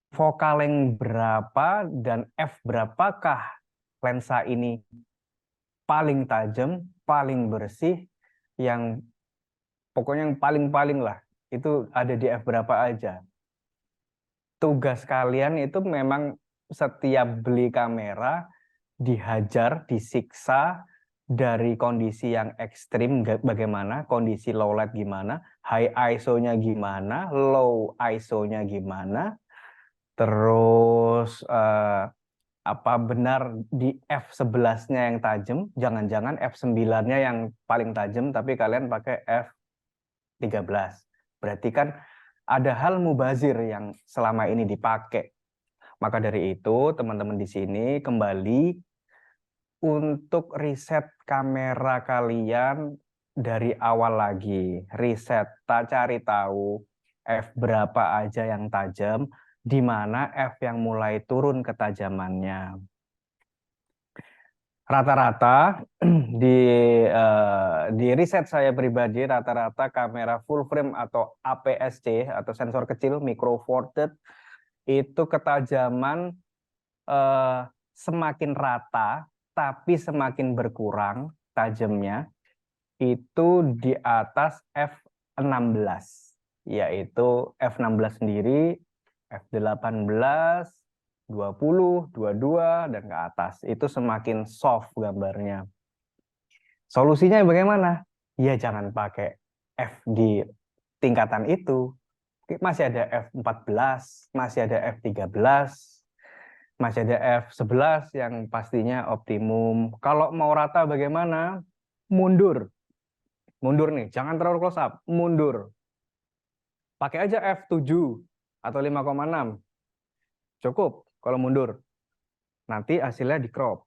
vokal yang berapa dan f berapakah lensa ini paling tajam, paling bersih, yang pokoknya yang paling-paling lah. Itu ada di f berapa aja. Tugas kalian itu memang setiap beli kamera dihajar, disiksa dari kondisi yang ekstrim bagaimana, kondisi low light gimana, high ISO-nya gimana, low ISO-nya gimana, terus apa benar di f11-nya yang tajam, jangan-jangan f9-nya yang paling tajam tapi kalian pakai f13. Berarti kan ada hal mubazir yang selama ini dipakai. Maka dari itu, teman-teman di sini kembali untuk riset kamera kalian dari awal lagi. Riset, tak cari tahu f berapa aja yang tajam, di mana f yang mulai turun ketajamannya. Rata-rata di riset saya pribadi, rata-rata kamera full frame atau APS-C atau sensor kecil micro four thirds itu ketajaman semakin rata tapi semakin berkurang tajamnya itu di atas f16, yaitu f16 sendiri, f18, 20, 22 dan ke atas itu semakin soft gambarnya. Solusinya bagaimana? Ya jangan pakai f di tingkatan itu. Masih ada f14, masih ada f13, masih ada f11 yang pastinya optimum. Kalau mau rata bagaimana? Mundur. Mundur nih, jangan terlalu close up, mundur. Pakai aja f7 atau 5,6. Cukup kalau mundur. Nanti hasilnya di crop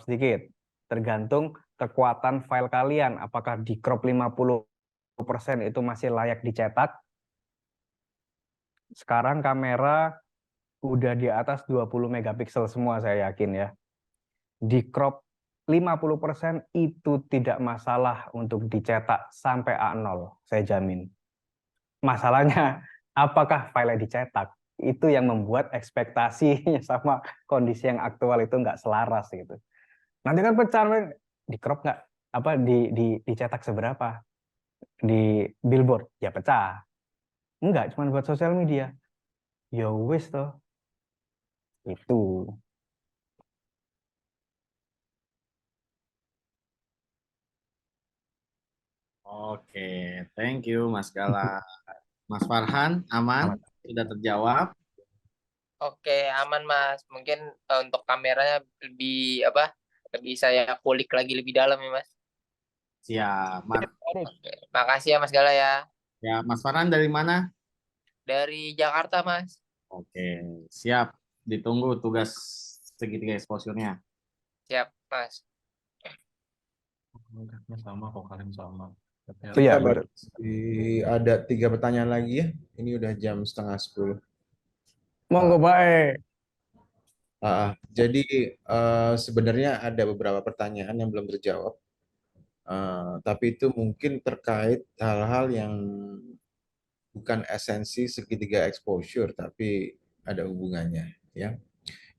sedikit. Tergantung kekuatan file kalian, apakah di crop 50% itu masih layak dicetak. Sekarang kamera udah di atas 20 megapiksel semua, saya yakin ya. Di crop 50% itu tidak masalah untuk dicetak sampai A0, saya jamin. Masalahnya, apakah file dicetak? Itu yang membuat ekspektasinya sama kondisi yang aktual itu nggak selaras gitu. Nanti kan pecah, di crop nggak, apa dicetak seberapa? Di billboard, ya pecah. Enggak, cuma buat sosial media. Ya wis toh. Itu. Oke, thank you Mas Gala. Mas Farhan, aman? Sudah terjawab? Oke, aman Mas. Mungkin untuk kameranya lebih apa? Lebih saya kulik lagi lebih dalam ya Mas. Siap. Oke. Makasih ya Mas Gala ya. Ya, Mas Farhan dari mana? Dari Jakarta Mas. Oke, siap. Ditunggu tugas segitiga exposure-nya. Siap Mas. Enggaknya sama kok, kalian sama. Tapi Itu ya, Sabar. betul. Ada 3 pertanyaan lagi ya. Ini udah jam 9:30. Monggo baik. Jadi sebenarnya ada beberapa pertanyaan yang belum terjawab. Tapi itu mungkin terkait hal-hal yang bukan esensi segitiga exposure, tapi ada hubungannya, ya.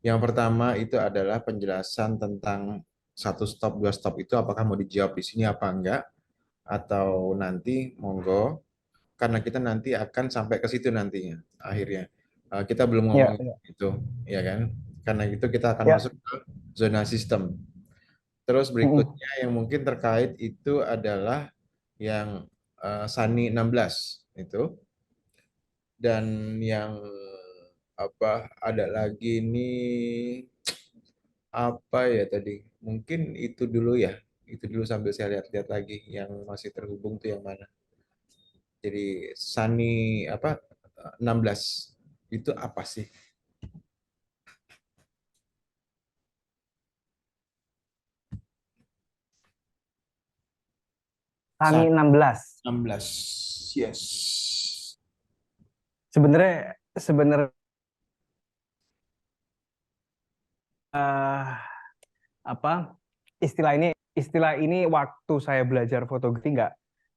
Yang pertama itu adalah penjelasan tentang 1 stop, 2 stop itu apakah mau dijawab di sini apa enggak, atau nanti monggo, karena kita nanti akan sampai ke situ nantinya, akhirnya. Kita belum Ya, ngomongin itu, ya kan? Karena itu kita akan ya. masuk ke zona sistem. Terus berikutnya yang mungkin terkait itu adalah yang SANI 16 itu. Dan yang ada lagi nih apa ya tadi? Mungkin itu dulu ya. Itu dulu sambil saya lihat-lihat lagi yang masih terhubung tuh yang mana. Jadi SANI 16 itu apa sih? SANI 16. 16. Yes. Sebenarnya apa istilah ini waktu saya belajar fotografi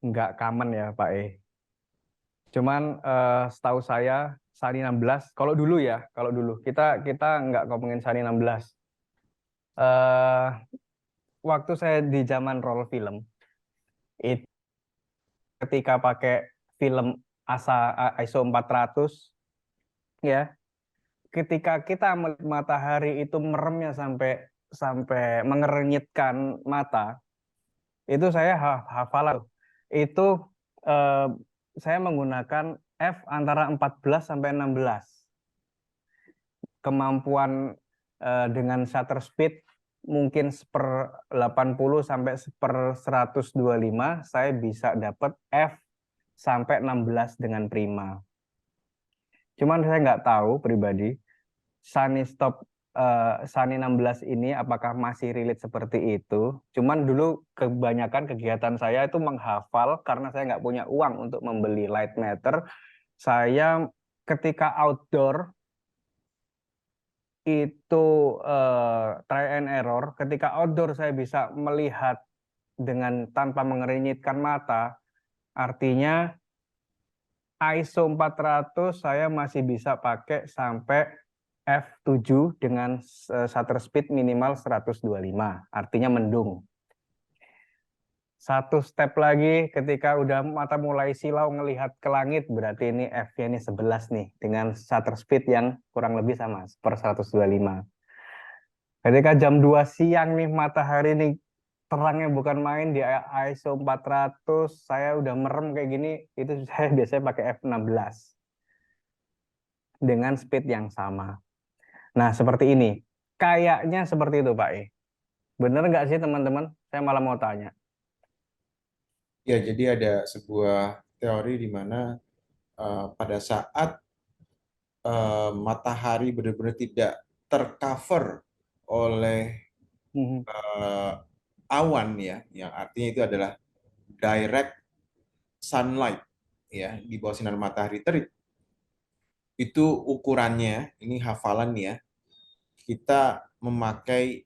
nggak common ya Pak Cuman setahu saya SANI 16 kalau dulu kita nggak ngomongin SANI 16. Waktu saya di zaman roll film itu ketika pakai film ISO 400 ya, ketika kita melihat matahari itu meremnya sampai mengernyitkan mata, itu saya hafal itu saya menggunakan f antara 14 sampai 16. Kemampuan dengan shutter speed mungkin 1/80 sampai 1/125, saya bisa dapat f sampai 16 dengan prima. Cuman saya nggak tahu pribadi SANI 16 ini apakah masih relate seperti itu. Cuman dulu kebanyakan kegiatan saya itu menghafal karena saya nggak punya uang untuk membeli light meter. Saya ketika outdoor itu try and error. Ketika outdoor saya bisa melihat dengan tanpa mengernyitkan mata. Artinya ISO 400 saya masih bisa pakai sampai f7 dengan shutter speed minimal 125. Artinya mendung. Satu step lagi ketika udah mata mulai silau ngelihat ke langit, berarti ini F-nya ini 11 nih dengan shutter speed yang kurang lebih sama 1/125. Ketika jam 2 siang nih matahari nih terangnya bukan main di ISO 400, saya udah merem kayak gini, itu saya biasanya pakai f16 dengan speed yang sama. Nah, seperti ini. Kayaknya seperti itu, Pak Bener nggak sih, teman-teman? Saya malah mau tanya. Ya, jadi ada sebuah teori di mana pada saat matahari benar-benar tidak tercover oleh awan ya, yang artinya itu adalah direct sunlight ya, di bawah sinar matahari terik. Itu ukurannya, ini hafalan ya, kita memakai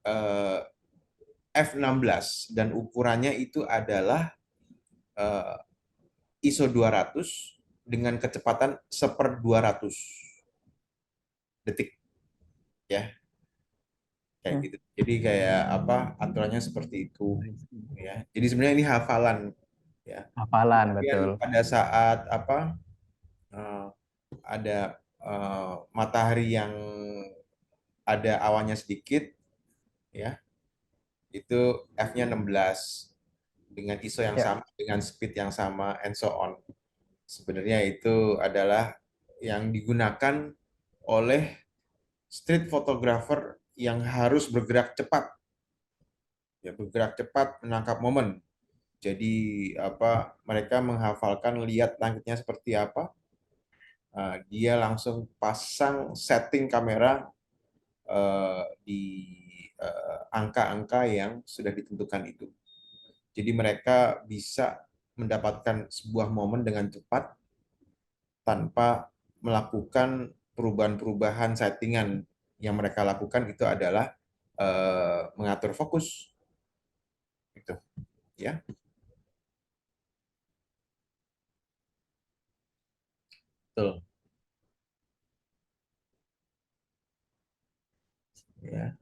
eh, f16 dan ukurannya itu adalah eh, ISO 200 dengan kecepatan 1/200 detik ya, kayak gitu. Jadi kayak apa, aturannya seperti itu ya. Jadi sebenarnya ini hafalan ya. Hafalan, betul. Kemudian pada saat apa ada matahari yang ada awannya sedikit ya, itu F-nya 16 dengan ISO yang Ya. sama, dengan speed yang sama, and so on. Sebenarnya itu adalah yang digunakan oleh street photographer yang harus bergerak cepat, ya, bergerak cepat menangkap momen. Jadi apa, mereka menghafalkan lihat langitnya seperti apa, dia langsung pasang setting kamera di angka-angka yang sudah ditentukan itu. Jadi mereka bisa mendapatkan sebuah momen dengan cepat tanpa melakukan perubahan-perubahan settingan. Yang mereka lakukan itu adalah mengatur fokus, gitu, ya. Betul. Ya.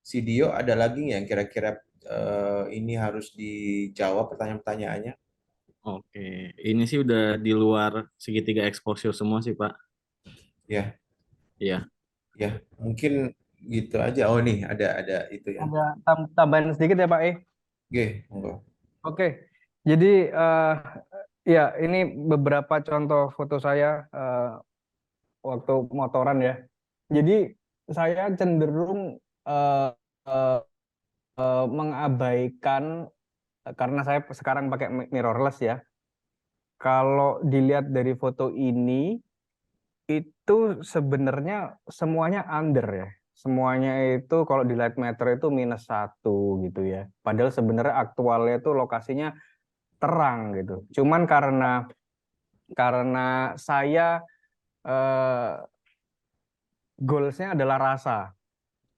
Si Dio ada lagi yang kira-kira ini harus dijawab pertanyaan-pertanyaannya? Oke, ini sih udah di luar segitiga exposure semua sih, Pak. Ya, Iya. ya, mungkin gitu aja. Oh nih ada itu ya. Ada tambahan sedikit ya Pak E. Oke, monggo. Oke, jadi ya ini beberapa contoh foto saya waktu motoran ya. Jadi saya cenderung eh, eh, mengabaikan karena saya sekarang pakai mirrorless ya. Kalau dilihat dari foto ini itu sebenarnya semuanya under ya. Semuanya itu kalau di light meter itu -1 gitu ya. Padahal sebenarnya aktualnya itu lokasinya terang gitu. Cuman karena saya goalsnya adalah rasa.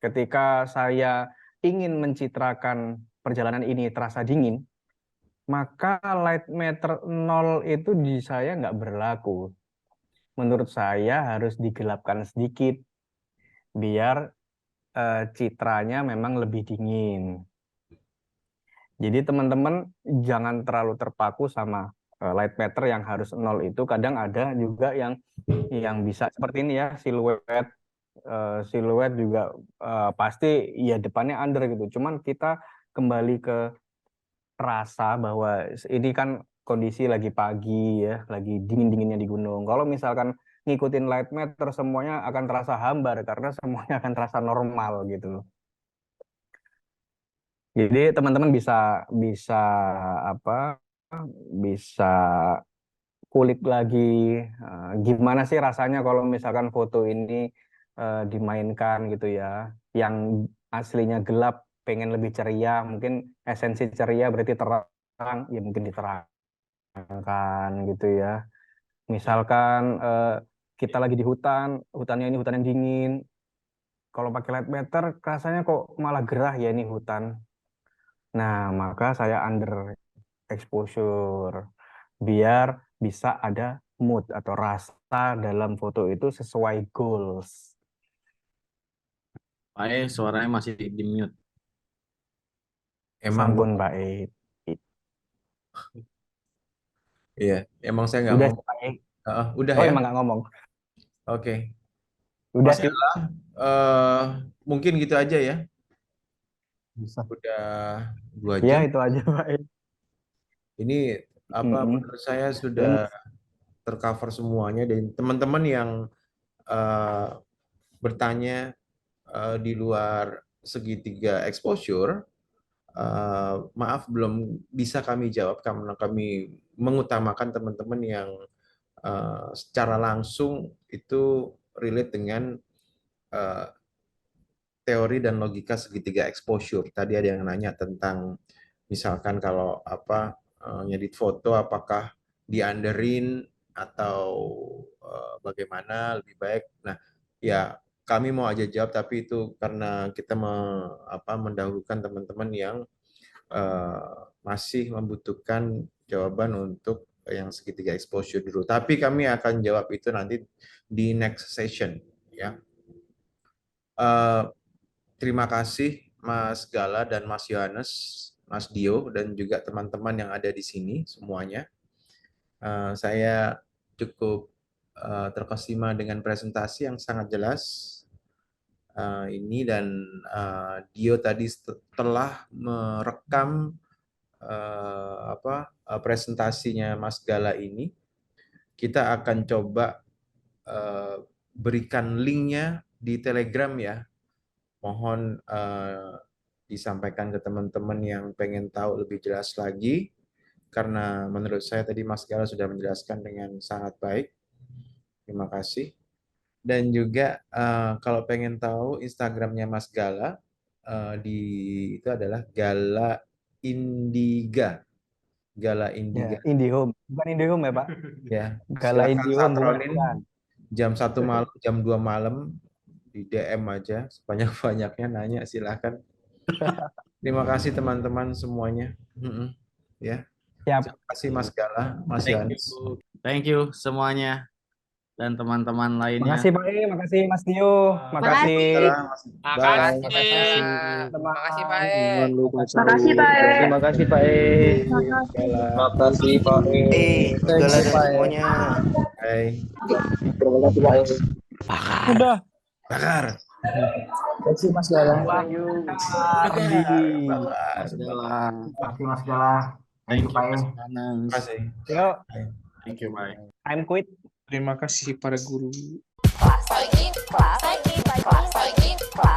Ketika saya ingin mencitrakan perjalanan ini terasa dingin, maka light meter 0 itu di saya nggak berlaku. Menurut saya harus digelapkan sedikit biar citranya memang lebih dingin. Jadi teman-teman jangan terlalu terpaku sama light meter yang harus 0 itu. Kadang ada juga yang bisa seperti ini ya, siluet siluet juga pasti ya depannya under gitu. Cuman kita kembali ke rasa bahwa ini kan kondisi lagi pagi ya, lagi dingin-dinginnya di gunung. Kalau misalkan ngikutin light meter semuanya akan terasa hambar karena semuanya akan terasa normal gitu. Jadi teman-teman bisa bisa apa? Bisa kulik lagi gimana sih rasanya kalau misalkan foto ini dimainkan gitu ya. Yang aslinya gelap pengen lebih ceria, mungkin esensi ceria berarti terang, ya mungkin diterangkan gitu ya. Misalkan kita lagi di hutan, hutannya ini hutan yang dingin. Kalau pakai light meter rasanya kok malah gerah ya ini hutan. Nah, maka saya under exposure biar bisa ada mood atau rasa dalam foto itu sesuai goals. Pak E, suaranya masih di mute. Emang Sampun Pak E. iya, emang saya nggak Udah ngomong. Pak E. Udah Oh ya. emang nggak ngomong. Oke. Udah Mas sih. Ella, mungkin gitu aja ya. Bisa. Udah 2 Ya jam. itu aja Pak E. Ini apa menurut saya sudah tercover semuanya, dan teman-teman yang bertanya di luar segitiga exposure, maaf belum bisa kami jawab karena kami mengutamakan teman-teman yang secara langsung itu relate dengan teori dan logika segitiga exposure. Tadi ada yang nanya tentang misalkan kalau ngedit foto apakah di underin atau bagaimana lebih baik. Nah, ya kami mau aja jawab, tapi itu karena kita mendahulukan teman-teman yang masih membutuhkan jawaban untuk yang segitiga exposure dulu. Tapi kami akan jawab itu nanti di next session, ya. Terima kasih Mas Gala dan Mas Yohanes, Mas Dio, dan juga teman-teman yang ada di sini semuanya. Saya cukup terkesima dengan presentasi yang sangat jelas ini, dan Dio tadi telah merekam presentasinya Mas Gala ini. Kita akan coba berikan linknya di Telegram ya. Mohon disampaikan ke teman-teman yang pengen tahu lebih jelas lagi, karena menurut saya tadi Mas Gala sudah menjelaskan dengan sangat baik. Terima kasih. Dan juga kalau pengen tahu Instagramnya Mas Gala, itu adalah Gala Indiga. Gala Indiga. Ya, IndiHome. Bukan IndiHome ya, Pak? Ya, Gala silakan IndiHome satronin bukan. jam 1 malam, jam 2 malam di DM aja sebanyak-banyaknya, nanya silakan. Terima kasih teman-teman semuanya. Ya. Siap. Terima kasih Mas Gala, Mas Thank Yohanes. you. Thank you semuanya dan teman-teman lainnya. Makasih Pak E, makasih Mas Dio, makasih. Makasih. Makasih. Makasih Pak E. Jangan lupa Makasih Pak E. Terima kasih Pak E. Makasih Pak E. Segala dan semuanya. Hai. Terima kasih Pak E. Udah. Bakar. Terima kasih Mas Gala. Mas Gala. Mas Gala. Thank you, Mas Terima Yohanes. kasih. Yo, Thank you, bye. I'm quit. Terima kasih para guru. Kelas lagi, kelas lagi, kelas lagi, kelas